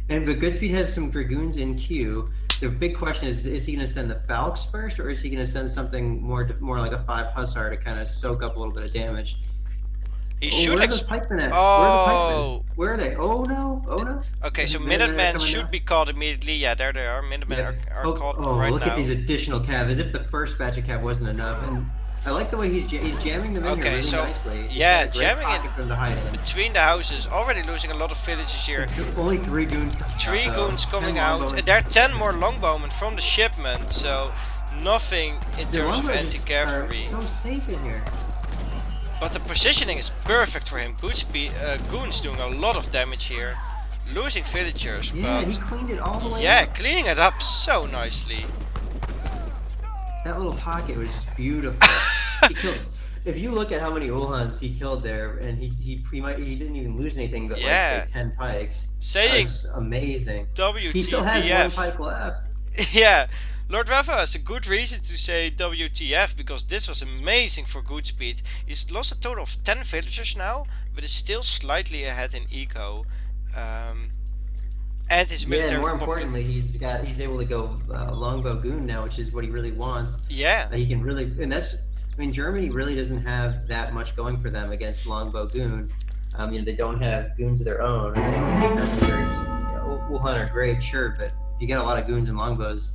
And but GoodSpeed has some dragoons in queue. The big question is he going to send the Falcons first, or is he going to send something more like a 5 Hussar to kind of soak up a little bit of damage? He Oh, should where are the pikemen at? Oh. Where are they? Oh no! Okay, so They're Minutemen coming should out. be caught immediately. Yeah, there they are. Minutemen are caught right look now. at these additional cav, as if the first batch of cav wasn't enough. And I like the way he's jamming them in Okay, here really so, nicely. He's yeah, got a great jamming pocket it for them to hide in. Between the houses, already losing a lot of villages here. Only 3 goons. 3 goons coming out. Longbowmen. And there are 10 more longbowmen from the shipment, so nothing in The terms of longbowmen anti-cavalry. are so safe in here. But the positioning is perfect for him. GoodSpeed, goons doing a lot of damage here. Losing villagers, Yeah, he but cleaned it all the way yeah, up. cleaning it up so nicely. That little pocket was just beautiful. He killed. If you look at how many Ulhans he killed there, and he didn't even lose anything but Yeah. like say 10 pikes. Saying That's amazing. WTF. He still has 1 pike left. Yeah, LordRaphael has a good reason to say WTF, because this was amazing for GoodSpeed. He's lost a total of 10 villagers now, but is still slightly ahead in eco. And his Yeah, military and more importantly, he's able to go longbow goon now, which is what he really wants. yeah, He can really, and that's, I mean, Germany really doesn't have that much going for them against longbow goon. They don't have goons of their own. Wuhan are great, sure, but if you get a lot of goons and longbows,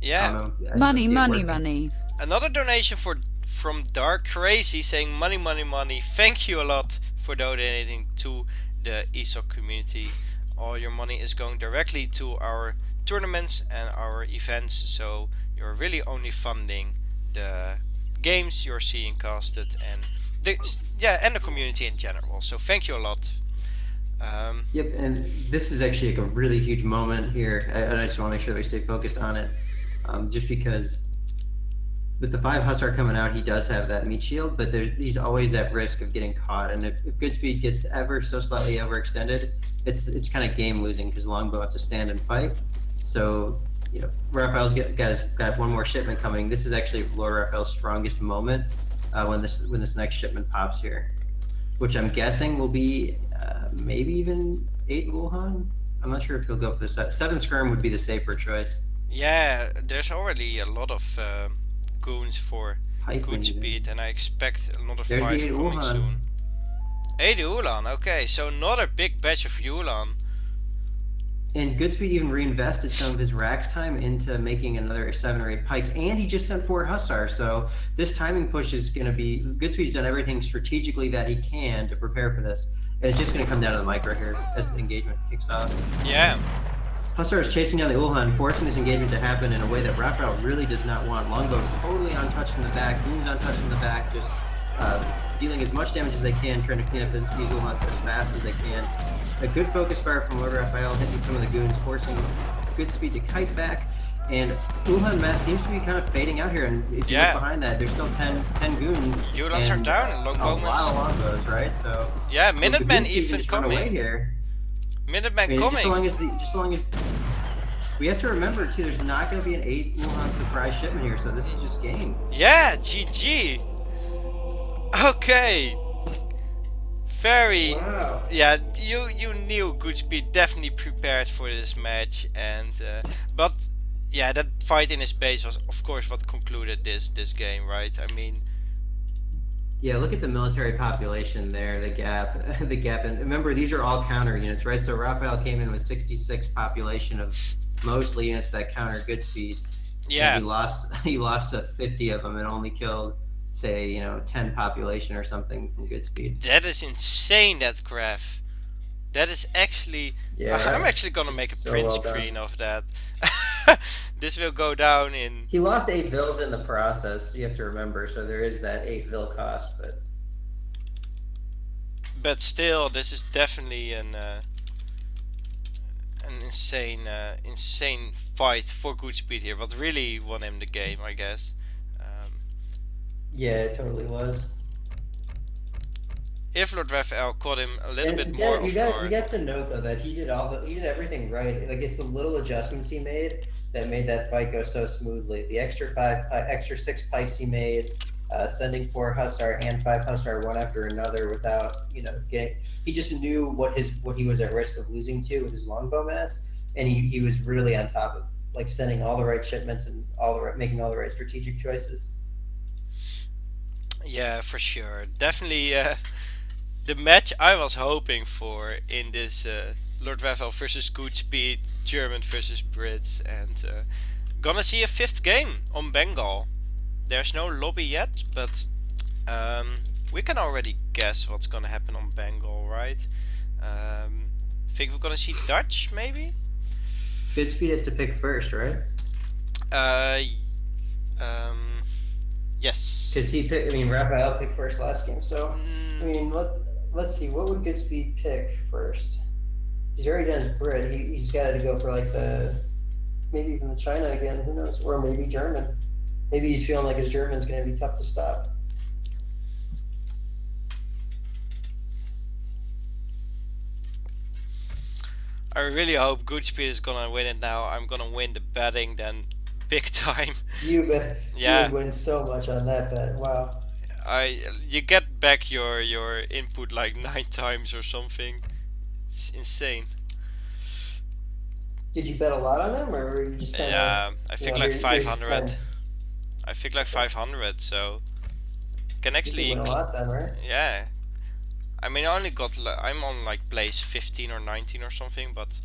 Yeah. I don't know, I Money, see it money, working. money. Another donation from Dark Crazy saying money, money, money. Thank you a lot for donating to the ESOC community. All your money is going directly to our tournaments and our events, so you're really only funding the games you're seeing casted and the community in general. So thank you a lot. Yep, and this is actually like a really huge moment here, and I just want to make sure that we stay focused on it, just because with the 5 Hussar coming out, he does have that meat shield, but he's always at risk of getting caught, and if GoodSpeed gets ever so slightly overextended, it's kind of game losing because Longbow has to stand and fight. So, Raphael's got one more shipment coming. This is actually LordRaphael's strongest moment when this next shipment pops here, which I'm guessing will be maybe even 8 Wuhan. I'm not sure if he'll go for the 7 Skirm would be the safer choice. Yeah, there's already a lot of goons for GoodSpeed, and I expect another 5 coming soon. 8 Ulan, okay, so another big batch of Ulan. And GoodSpeed even reinvested some of his racks time into making another 7 or 8 pikes, and he just sent 4 Hussar. So this timing push is going to be GoodSpeed's done everything strategically that he can to prepare for this. And it's just going to come down to the micro here as the engagement kicks off. Yeah. Hussar is chasing down the Ulhan, forcing this engagement to happen in a way that Raphael really does not want. Longbow totally untouched in the back, goons untouched in the back, just dealing as much damage as they can, trying to clean up these Ulhans as fast as they can. A good focus fire from LordRaphael, hitting some of the goons, forcing GoodSpeed to kite back. And Ulhan mass seems to be kind of fading out here, and if you look behind that, there's still 10 goons. Ulans are down, and longbowmen. A lot of longbows, right? So yeah, Minutemen even coming. Here. Minutemen coming. Just so long as we have to remember too, there's not going to be an 8 Wuhan surprise shipment here, so this is just game. Yeah, GG. Okay. Very. Wow. Yeah, you knew GoodSpeed definitely prepared for this match, and but yeah, that fight in his base was of course what concluded this game, right? I mean. Yeah, look at the military population there, the gap, and remember these are all counter units, right? So Raphael came in with 66 population of mostly units that counter GoodSpeeds. Yeah. And he lost to 50 of them and only killed, say, 10 population or something from GoodSpeed. That is insane, that graph. That is actually. Yeah, I'm actually gonna make a print screen of that. This will go down in. He lost 8 vills in the process. You have to remember, so there is that 8 vil cost, but still, this is definitely an insane fight for GoodSpeed here. What really won him the game, I guess. Yeah, it totally was. If LordRaphael caught him a little bit more off guard. You have to note though that he did everything right. Like it's the little adjustments he made that made that fight go so smoothly. The extra 6 pikes he made, sending 4 Hussar and 5 Hussar one after another without getting. He just knew what he was at risk of losing to with his longbow mass, and he was really on top of like sending all the right shipments and making all the right strategic choices. Yeah, for sure. Definitely the match I was hoping for in this LordRaphael versus GoodSpeed, German versus Brits, and gonna see a 5th game on Bengal. There's no lobby yet, but we can already guess what's gonna happen on Bengal, right? Think we're gonna see Dutch, maybe? GoodSpeed has to pick first, right? Yes. Because Raphael picked first last game, so let's see, what would GoodSpeed pick first? He's already done his Brit. He's got to go for like maybe even the China again. Who knows? Or maybe German. Maybe he's feeling like his German's going to be tough to stop. I really hope GoodSpeed is gonna win it now. I'm gonna win the betting then, big time. You bet. Yeah. You would win so much on that bet. Wow. You get back your input like 9 times or something. It's insane. Did you bet a lot on him, or were you just kind of? Yeah, I think like 500. I think like 500. So can actually. You win a lot then, right? Yeah. I mean, I only got I'm on like place 15 or 19 or something, but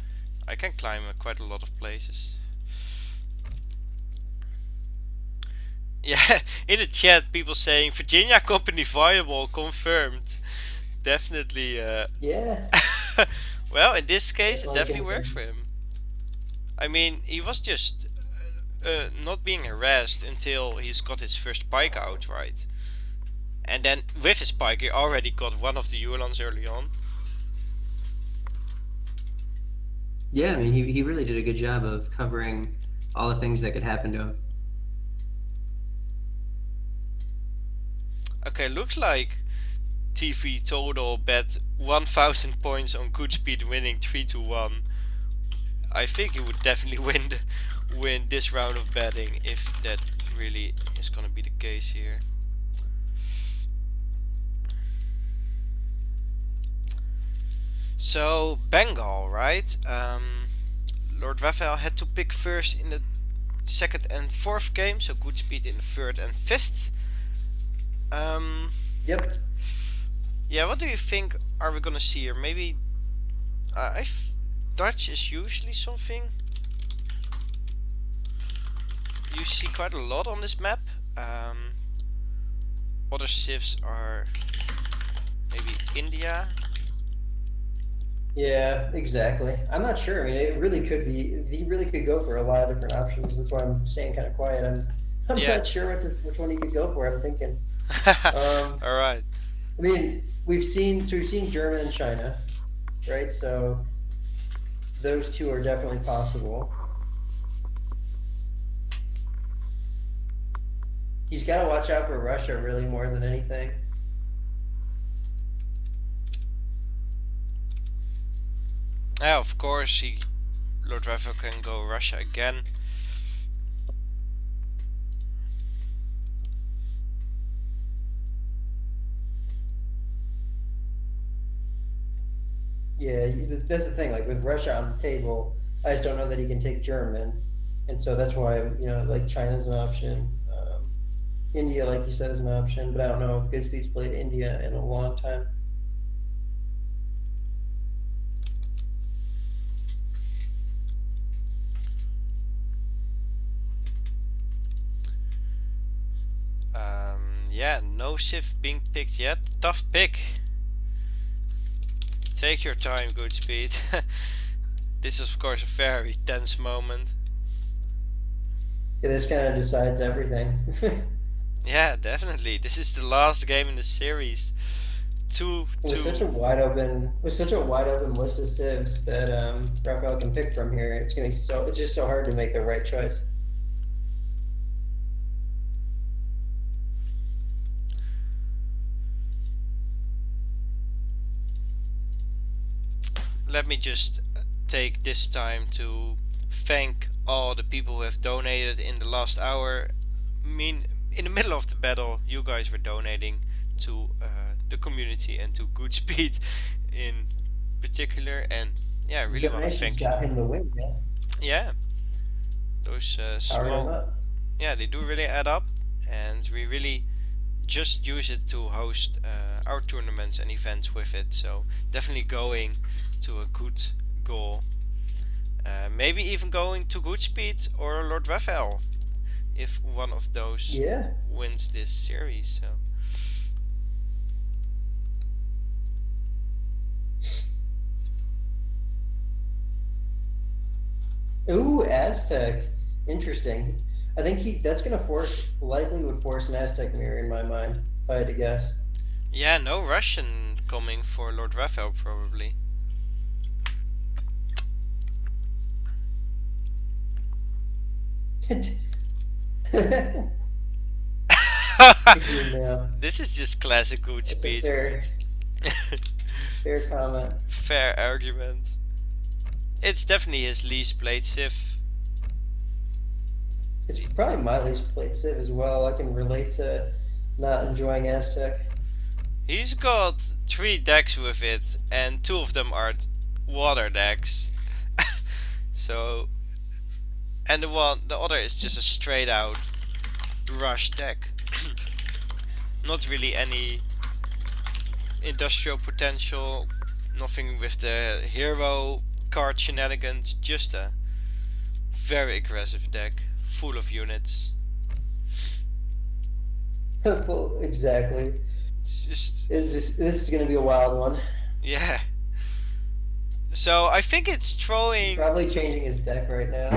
I can climb quite a lot of places. Yeah, in the chat, people saying Virginia company viable, confirmed. Definitely. Yeah. Well, in this case, it Definitely definitely works confirmed. for him. I mean, he was just not being harassed until he's got his first pike out, right? And then with his pike, he already got one of the Edehollands early on. Yeah, I mean, he really did a good job of covering all the things that could happen to him. Okay, looks like TV Total bet 1000 points on GoodSpeed winning 3-1. I think he would definitely win this round of betting if that really is gonna be the case here. So Bengal, right? LordRaphael had to pick first in the second and fourth game, so GoodSpeed in the third and fifth. Yep. Yeah, what do you think are we gonna see here? Maybe Dutch is usually something you see quite a lot on this map. Other civs are maybe India. Yeah, exactly. I'm not sure. I mean, it really could be. He really could go for a lot of different options. That's why I'm staying kind of quiet. I'm Yeah. not sure which one he could go for. I'm thinking. All right. I mean, we've seen German and China, right? So those two are definitely possible. He's got to watch out for Russia really more than anything. Yeah, of course, LordRaphael can go Russia again. Yeah, that's the thing. Like with Russia on the table, I just don't know that he can take German, and so that's why like China's an option. India, like you said, is an option, but I don't know if GoodSpeed's played India in a long time. Yeah, no Civ being picked yet. Tough pick. Take your time, GoodSpeed. This is of course a very tense moment. Yeah, this kind of decides everything. Yeah, definitely. This is the last game in the series. With such a wide open list of civs that Raphael can pick from here, it's just so hard to make the right choice. Let me just take this time to thank all the people who have donated in the last hour. I mean, in the middle of the battle, you guys were donating to the community and to GoodSpeed in particular, and yeah, I really want to thank you. Got him the win, yeah. Yeah, those small, yeah, they do really add up, and we really just use it to host our tournaments and events with it. So definitely going to a good goal. Maybe even going to GoodSpeed or LordRaphael if one of those wins this series. So. Ooh, Aztec. Interesting. I think that's gonna likely would force an Aztec mirror in my mind, if I had to guess. Yeah, no Russian coming for LordRaphael probably. This is just classic GoodSpeed. Fair comment. Fair argument. It's definitely his least played Civ. It's probably my least played Civ as well. I can relate to not enjoying Aztec. He's got 3 decks with it, and 2 of them are water decks. So, and the other is just a straight out rush deck. Not really any industrial potential, nothing with the hero card shenanigans, just a very aggressive deck, full of units. Well, exactly. It's just, This is going to be a wild one. yeah. So I think it's He's throwing... probably changing his deck right now.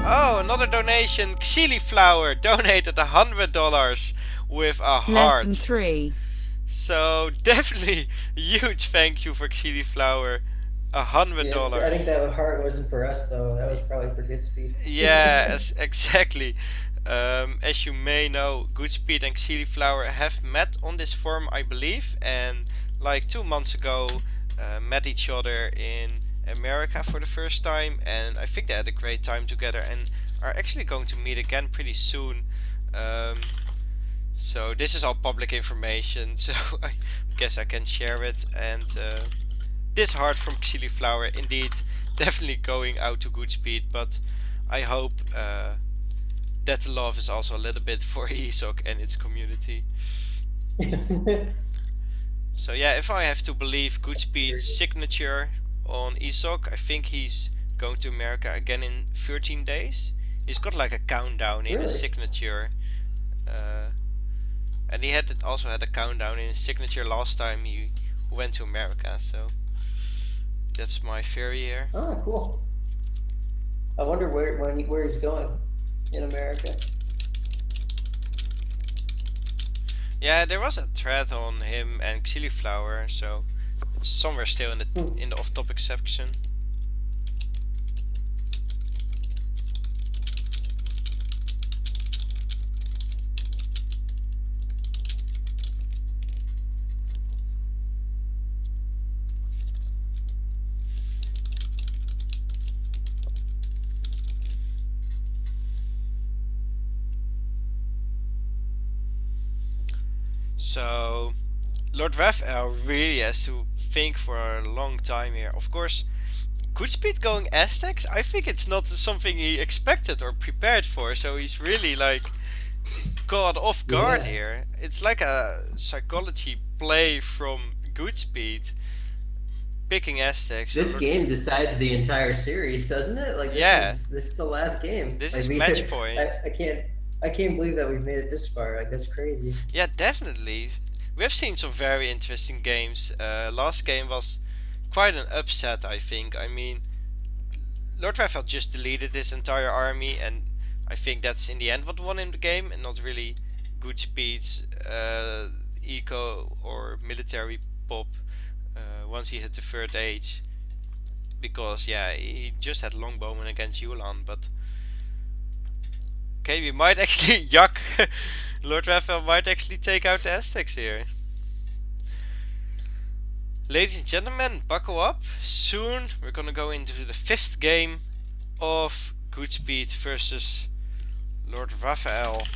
Oh, another donation. Xiliflower donated $100 with a Lesson heart. 3. So definitely huge thank you for Xiliflower. $100. Yeah, I think that heart wasn't for us though. That was probably for GoodSpeed. Yeah, exactly. As you may know, GoodSpeed and Xiliflower have met on this forum, I believe, and like 2 months ago met each other in America for the first time, and I think they had a great time together and are actually going to meet again pretty soon. So this is all public information, so I guess I can share it. And this heart from Xiliflower indeed definitely going out to GoodSpeed, but I hope that the love is also a little bit for ESOC and its community. So yeah, if I have to believe GoodSpeed's signature on ESOC, I think he's going to America again in 13 days. He's got like a countdown in his signature. And he also had a countdown in his signature last time he went to America, so that's my theory here. Oh, cool. I wonder where he's going in America. Yeah, there was a thread on him and Xiliflower, so it's somewhere still in the off-topic section. So LordRaphael really has to think for a long time here. Of course, GoodSpeed going Aztecs, I think it's not something he expected or prepared for, so he's really like caught off guard here. It's like a psychology play from GoodSpeed picking Aztecs. This game decides the entire series, doesn't it? Like this is the last game. This like, is match point. I can't believe that we've made it this far. Like, that's crazy. Yeah, definitely. We have seen some very interesting games. Last game was quite an upset, I think. I mean, LordRaphael just deleted his entire army, and I think that's in the end what won him the game, and not really GoodSpeed's eco or military pop once he hit the third age. Because, yeah, he just had Longbowman against Yulan, but... Okay, we might actually yuck. LordRaphael might actually take out the Aztecs here. Ladies and gentlemen, buckle up. Soon we're gonna go into the 5th game of GoodSpeed versus LordRaphael.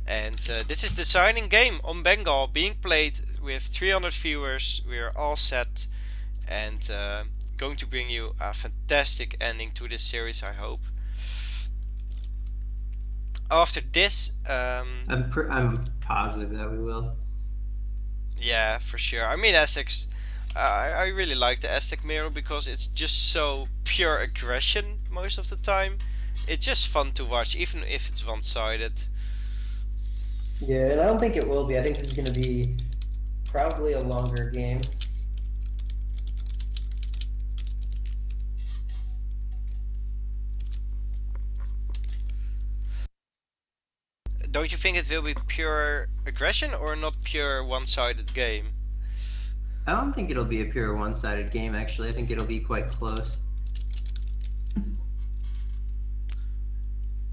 And this is the signing game on Bengal, being played with 300 viewers. We are all set and going to bring you a fantastic ending to this series, I hope. After this, I'm positive that we will. Yeah, for sure. I mean, Aztecs. I really like the Aztec mirror because it's just so pure aggression most of the time. It's just fun to watch, even if it's one-sided. Yeah, and I don't think it will be. I think this is going to be probably a longer game. Don't you think it will be pure aggression or not pure one-sided game? I don't think it'll be a pure one-sided game, actually. I think it'll be quite close.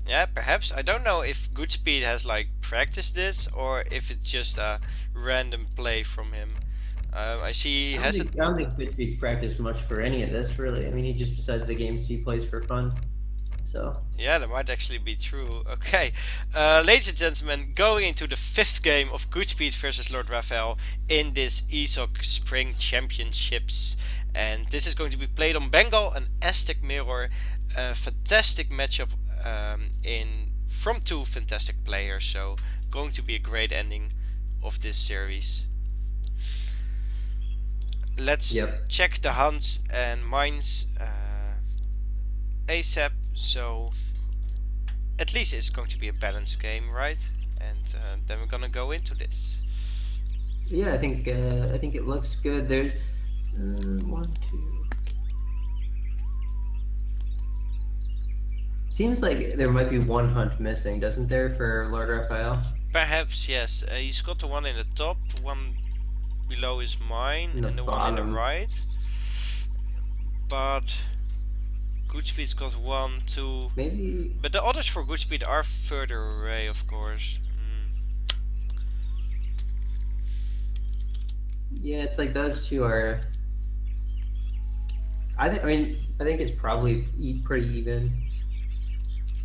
Yeah, perhaps. I don't know if GoodSpeed has like practiced this or if it's just a random play from him. I see he hasn't... I don't think GoodSpeed's practiced much for any of this, really. I mean, he just decides the games he plays for fun. So yeah, that might actually be true. Okay, ladies and gentlemen, going into the 5th game of GoodSpeed versus LordRaphael in this ESOC Spring Championships, and this is going to be played on Bengal, an Aztec mirror. Fantastic matchup from 2 fantastic players, so going to be a great ending of this series. Let's Yep. check the hunts and mines ASAP. So at least it's going to be a balanced game, right? And then we're gonna go into this. Yeah, I think it looks good. There's 1, 2. Seems like there might be one hunt missing, doesn't there, for LordRaphael? Perhaps, yes. He's got the one in the top, one below is mine, In the and the one in the bottom. right. But GoodSpeed's got 1, 2. Maybe. But the others for GoodSpeed are further away, of course. Yeah, it's like those two are. I think it's probably pretty even.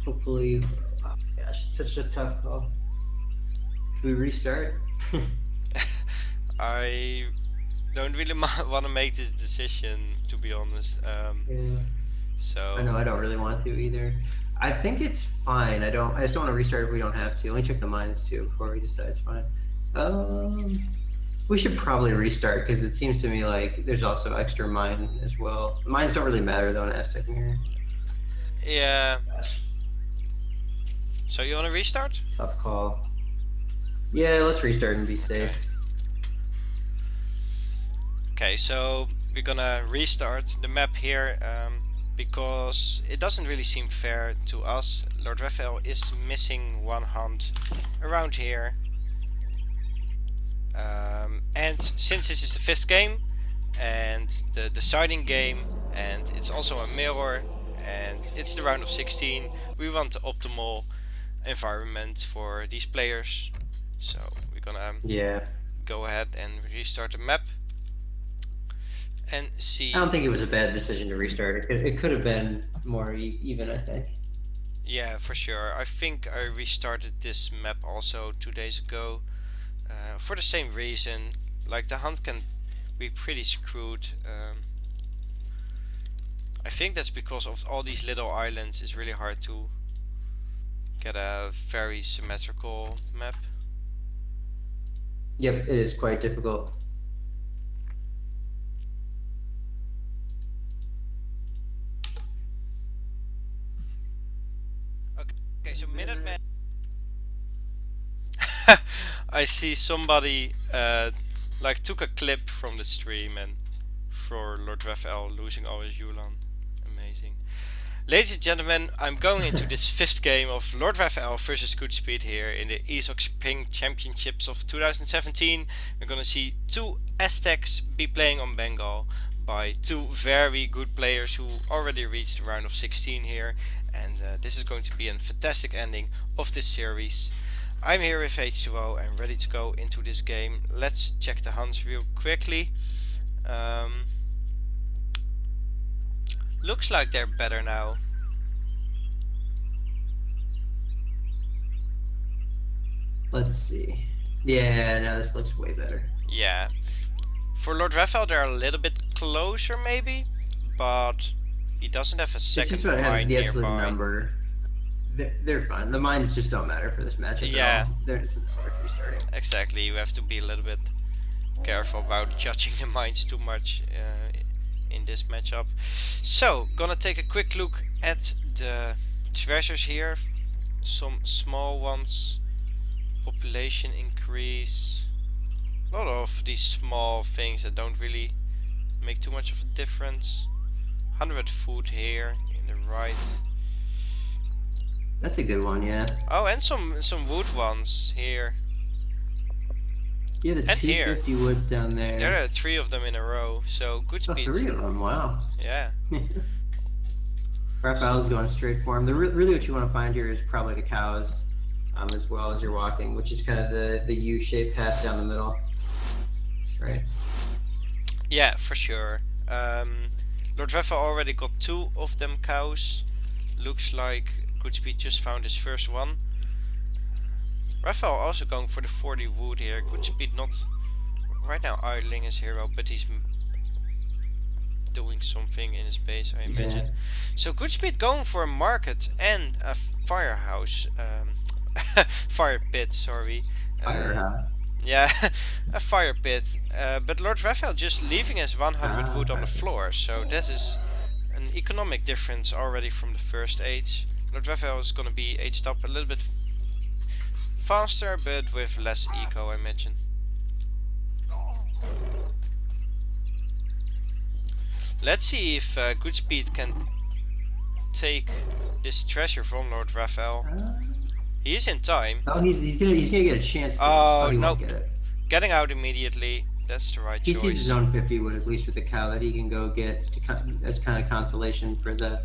Hopefully, oh gosh, it's such a tough call. Should we restart? I don't really want to make this decision, to be honest. Yeah. So I know I don't really want to either. I think it's fine. I just don't want to restart if we don't have to. Let me check the mines too before we decide it's fine. We should probably restart because it seems to me like there's also extra mine as well. Mines don't really matter though in Aztec here. yeah. Gosh, So you want to restart? tough call. Yeah, let's restart and be safe. Okay, so we're gonna restart the map here because it doesn't really seem fair to us. LordRaphael is missing one hunt around here. And since this is the 5th game and the deciding game, and it's also a mirror and it's the round of 16, we want the optimal environment for these players. So we're gonna Yeah. go ahead and restart the map and see. I don't think it was a bad decision to restart. It could have been more even, I think. Yeah, for sure. I think I restarted this map also 2 days ago for the same reason. Like the hunt can be pretty screwed. I think that's because of all these little islands. It's really hard to get a very symmetrical map. Yep, it is quite difficult. Okay, so Minuteman. I see somebody like took a clip from the stream and for LordRaphael losing all his Yulan. Amazing. Ladies and gentlemen, I'm going into this 5th game of LordRaphael versus GoodSpeed here in the ESOC Spring Championships of 2017. We're gonna see 2 Aztecs be playing on Bengal by 2 very good players who already reached the round of 16 here, and this is going to be a fantastic ending of this series. I'm here with H2O and ready to go into this game. Let's check the hunts real quickly. Looks like they're better now. Let's see. Yeah, now this looks way better. Yeah. For LordRaphael they're a little bit closer maybe, but he doesn't have a It's second just about having mine the absolute nearby. number. They're fine. The mines just don't matter for this match at Yeah. all. It's worth restarting. Exactly, you have to be a little bit careful about judging the mines too much in this matchup. So, gonna take a quick look at the treasures here. Some small ones. Population increase. A lot of these small things that don't really make too much of a difference. 100 food here in the right. That's a good one, yeah. Oh, and some wood ones here. Yeah, the And here. 250 woods down there. There are 3 of them in a row, so good Oh, speed. 3 of them, wow. Yeah. Raphael's going straight for him. Really what you want to find here is probably the cows as well as you're walking, which is kind of the U-shaped path down the middle. Right. Yeah, for sure. LordRaphael already got 2 of them cows. Looks like GoodSpeed just found his first one. Raphael also going for the 40 wood here. GoodSpeed not right now idling his hero, but he's doing something in his base, I imagine. Yeah. So GoodSpeed going for a market and a firehouse, fire pit. Sorry. Firehouse. Yeah, a fire pit. But LordRaphael just leaving his 100 wood on the floor, so that is an economic difference already from the first age. LordRaphael is gonna be aged up a little bit faster, but with less eco, I imagine. Let's see if GoodSpeed can take this treasure from LordRaphael. He is in time. Oh, he's gonna get a chance to. Oh, he nope. won't get it. Getting out immediately. That's the right He choice. sees his own 50 wood, at least with the cow, that he can go get as kind of consolation for the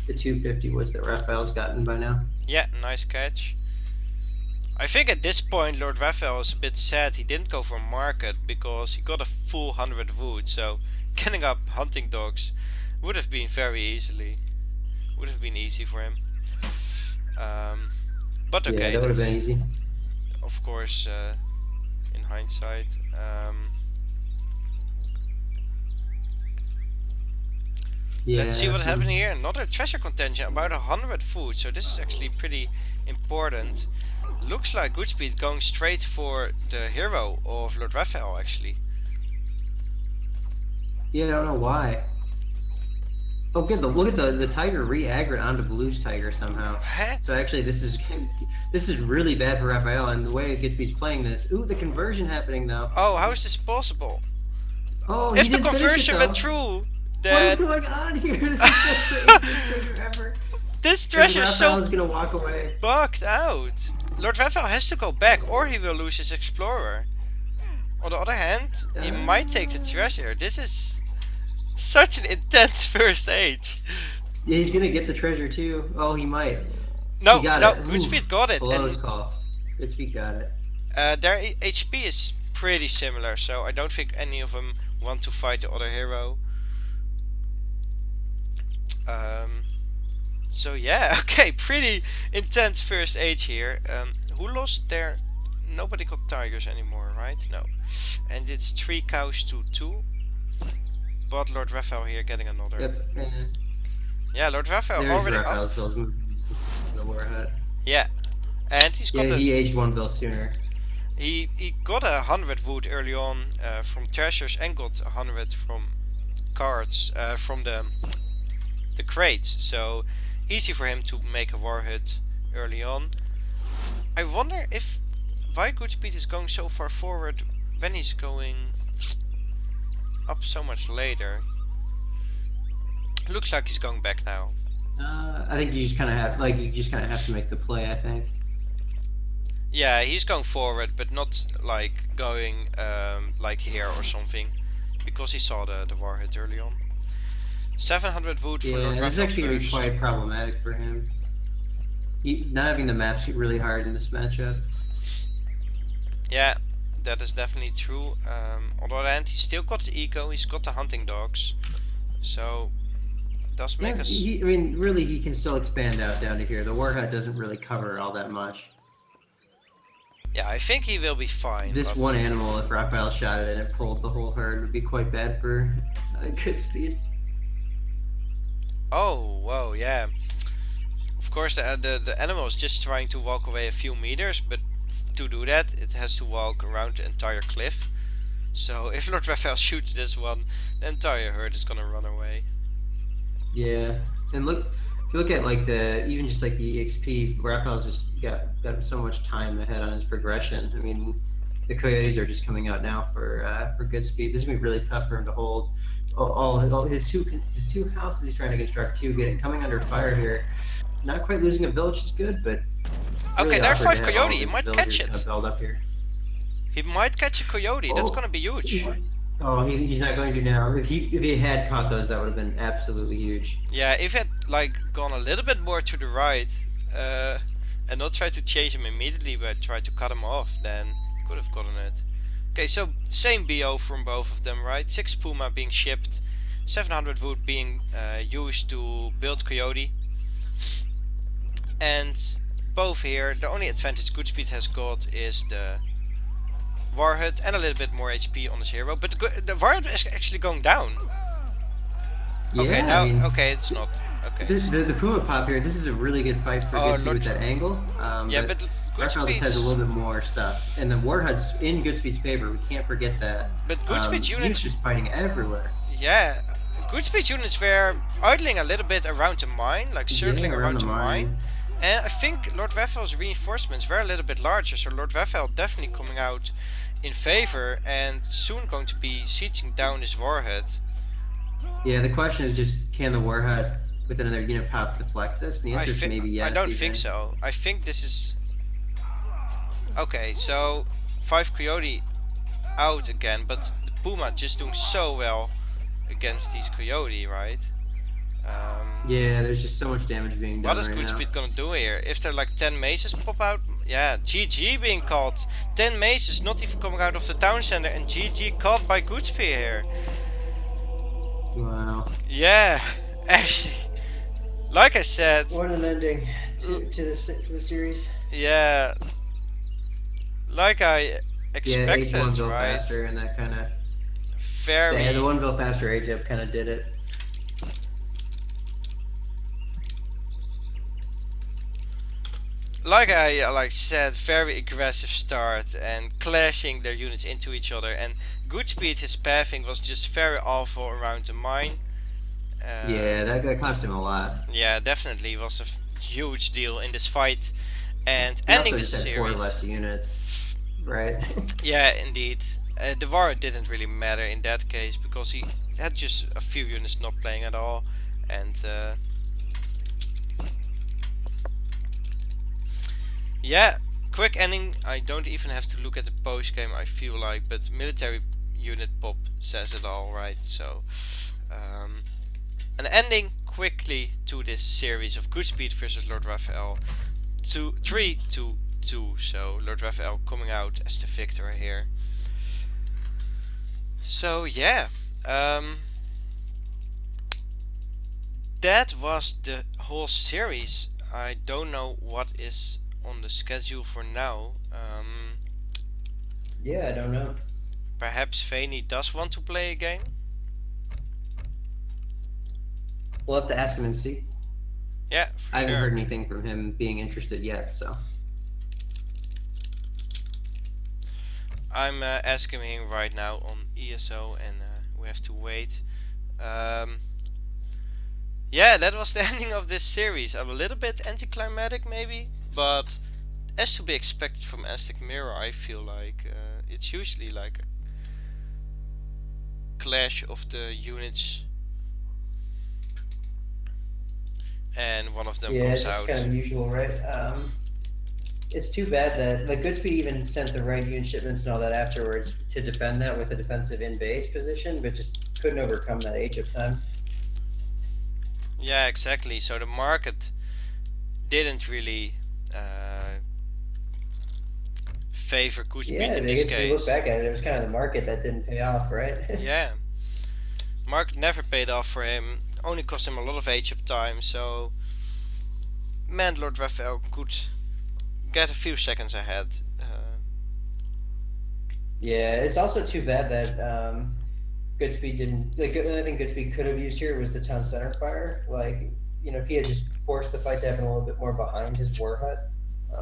250 woods that Raphael's gotten by now. Yeah, nice catch. I think at this point LordRaphael is a bit sad he didn't go for market, because he got a full 100 wood, so getting up hunting dogs would have been easy for him. But okay, yeah, that would have been easy. Of course, in hindsight. Yeah, Let's see what happened here. Another treasure contention, about 100 food, so this is actually pretty important. Looks like GoodSpeed going straight for the hero of LordRaphael, actually. Yeah, I don't know why. Oh, good. Look at the tiger re-aggroed onto Blue's tiger somehow. Huh? So actually, this is really bad for Raphael, and the way GoodSpeed's playing this. Ooh, the conversion happening though. Oh, how is this possible? Oh, If the conversion went through, What then is going on here? This is the craziest treasure ever. this treasure is so Raphael's gonna walk away. bugged out. LordRaphael has to go back, or he will lose his explorer. On the other hand, he might take the treasure. This is such an intense first age. Yeah, he's gonna get the treasure too. Oh, he might. No, He got no, it. GoodSpeed got it. Close And call. GoodSpeed got it. their HP is pretty similar, so I don't think any of them want to fight the other hero. So yeah, okay, pretty intense first age here. Who lost their... Nobody got tigers anymore, right? No. And it's 3 cows to 2. But LordRaphael here getting another. Yep. Yeah, LordRaphael There's already up. Raphael's bills moving to the warhead. Yeah. And he's got Yeah, he aged one bill sooner. he got 100 wood early on from treasures, and got 100 from cards, from the crates, so easy for him to make a warhead early on. I wonder if why GoodSpeed is going so far forward when he's going up so much later. Looks like he's going back now. I think you just kind of have to make the play. I think. Yeah, he's going forward, but not like going like here or something, because he saw the warhead early on. 700 wood for Yeah, LordRaphael this is actually going to be first. quite problematic for him. Not having the maps hit really hard in this matchup. Yeah, that is definitely true. On the other hand, he's still got the eco, he's got the hunting dogs, so does make us... I mean, really, he can still expand out down to here. The warhead doesn't really cover all that much. Yeah, I think he will be fine. This but one animal, if Raphael shot it and it pulled the whole herd, would be quite bad for GoodSpeed. Oh, whoa, yeah. Of course, the animal is just trying to walk away a few meters, but to do that, it has to walk around the entire cliff. So if LordRaphael shoots this one, the entire herd is gonna run away. Yeah, and if you look at like even just like the EXP, Raphael's just got so much time ahead on his progression. I mean, the coyotes are just coming out now for GoodSpeed. This is gonna be really tough for him to hold. All his two houses he's trying to construct coming under fire here. Not quite losing a village is good, but Okay, really there are awkward 5 to have all coyote, he these might villagers catch kind of it. build up here. He might catch a coyote, that's gonna be huge. Oh, he's not going to now. If he had caught those, that would have been absolutely huge. Yeah, if it like gone a little bit more to the right, and not try to chase him immediately, but try to cut him off, then could have gotten it. Okay, so same BO from both of them, right? 6 Puma being shipped, 700 wood being used to build coyote. And both here, the only advantage GoodSpeed has got is the warhead and a little bit more HP on his hero, but the warhead is actually going down. Okay, Yeah, now, I mean, okay, it's not. Okay. the Puma pop here, this is a really good fight for GoodSpeed with that angle. Yeah, but Raphael just has a little bit more stuff, and the Warhead's in Goodspeed's favor. We can't forget that. But Goodspeed units he's just fighting everywhere. Yeah, Goodspeed units were idling a little bit around the mine, like circling around the mine. And I think LordRaphael's reinforcements were a little bit larger, so LordRaphael definitely coming out in favor and soon going to be sieging down this warhead. Yeah, the question is just, can the warhead with another unit pop deflect this? And the answer is maybe yes. I don't think so. I think this is... Okay, so 5 Coyote out again, but the Puma just doing so well against these Coyote, right? Yeah, there's just so much damage being done. What is Goodspeed gonna do here? If there like 10 maces pop out, yeah, GG being caught. 10 maces not even coming out of the town center, and GG caught by Goodspeed here. Wow. Yeah, actually, like I said. What an ending to the series. Yeah, like I expected, yeah, H1 right? Faster and that kind of. Very. Yeah, the one built faster H-up kind of did it. Like I said, very aggressive start and clashing their units into each other, and Goodspeed, his pathing was just very awful around the mine. Yeah, that cost him a lot. Yeah, definitely was a huge deal in this fight, and ending the series. 4 less units, right? Yeah, indeed. The war didn't really matter in that case because he had just a few units not playing at all, and yeah, quick ending. I don't even have to look at the post game, I feel like, but military unit pop says it all, right? So an ending quickly to this series of Goodspeed versus LordRaphael, 3-2-2. So LordRaphael coming out as the victor here. So yeah, that was the whole series. I don't know what is on the schedule for now. Yeah, I don't know. Perhaps Vaney does want to play a game. We'll have to ask him and see. Yeah, for I haven't sure. heard anything from him being interested yet, so. I'm asking him right now on ESO, and we have to wait. Yeah, that was the ending of this series. A little bit anticlimactic maybe, but as to be expected from Aztec Mirror, I feel like it's usually like a clash of the units, and one of them comes out. Yeah, it's kind of usual, right? It's too bad that like Goodspeed even sent the right unit shipments and all that afterwards to defend that with a defensive in base position, but just couldn't overcome that H-up time. Yeah, exactly. So the market didn't really favor Goodspeed in this case. If you look back at it, it was kind of the market that didn't pay off, right? Yeah, market never paid off for him. Only cost him a lot of H-up time. So, man, LordRaphael could get a few seconds ahead. Yeah, it's also too bad that Goodspeed didn't. Like, the only thing Goodspeed could have used here was the town center fire. Like, you know, if he had just forced the fight to happen a little bit more behind his warhead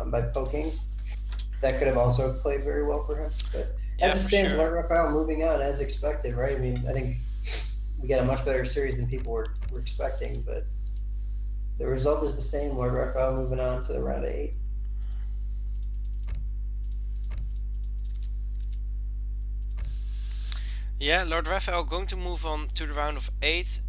by poking, that could have also played very well for him. But Yeah, as it for stands, sure. LordRaphael moving on as expected, right? I mean, I think we got a much better series than people were expecting, but the result is the same. LordRaphael moving on to the round of 8. Yeah, LordRaphael going to move on to the round of 8.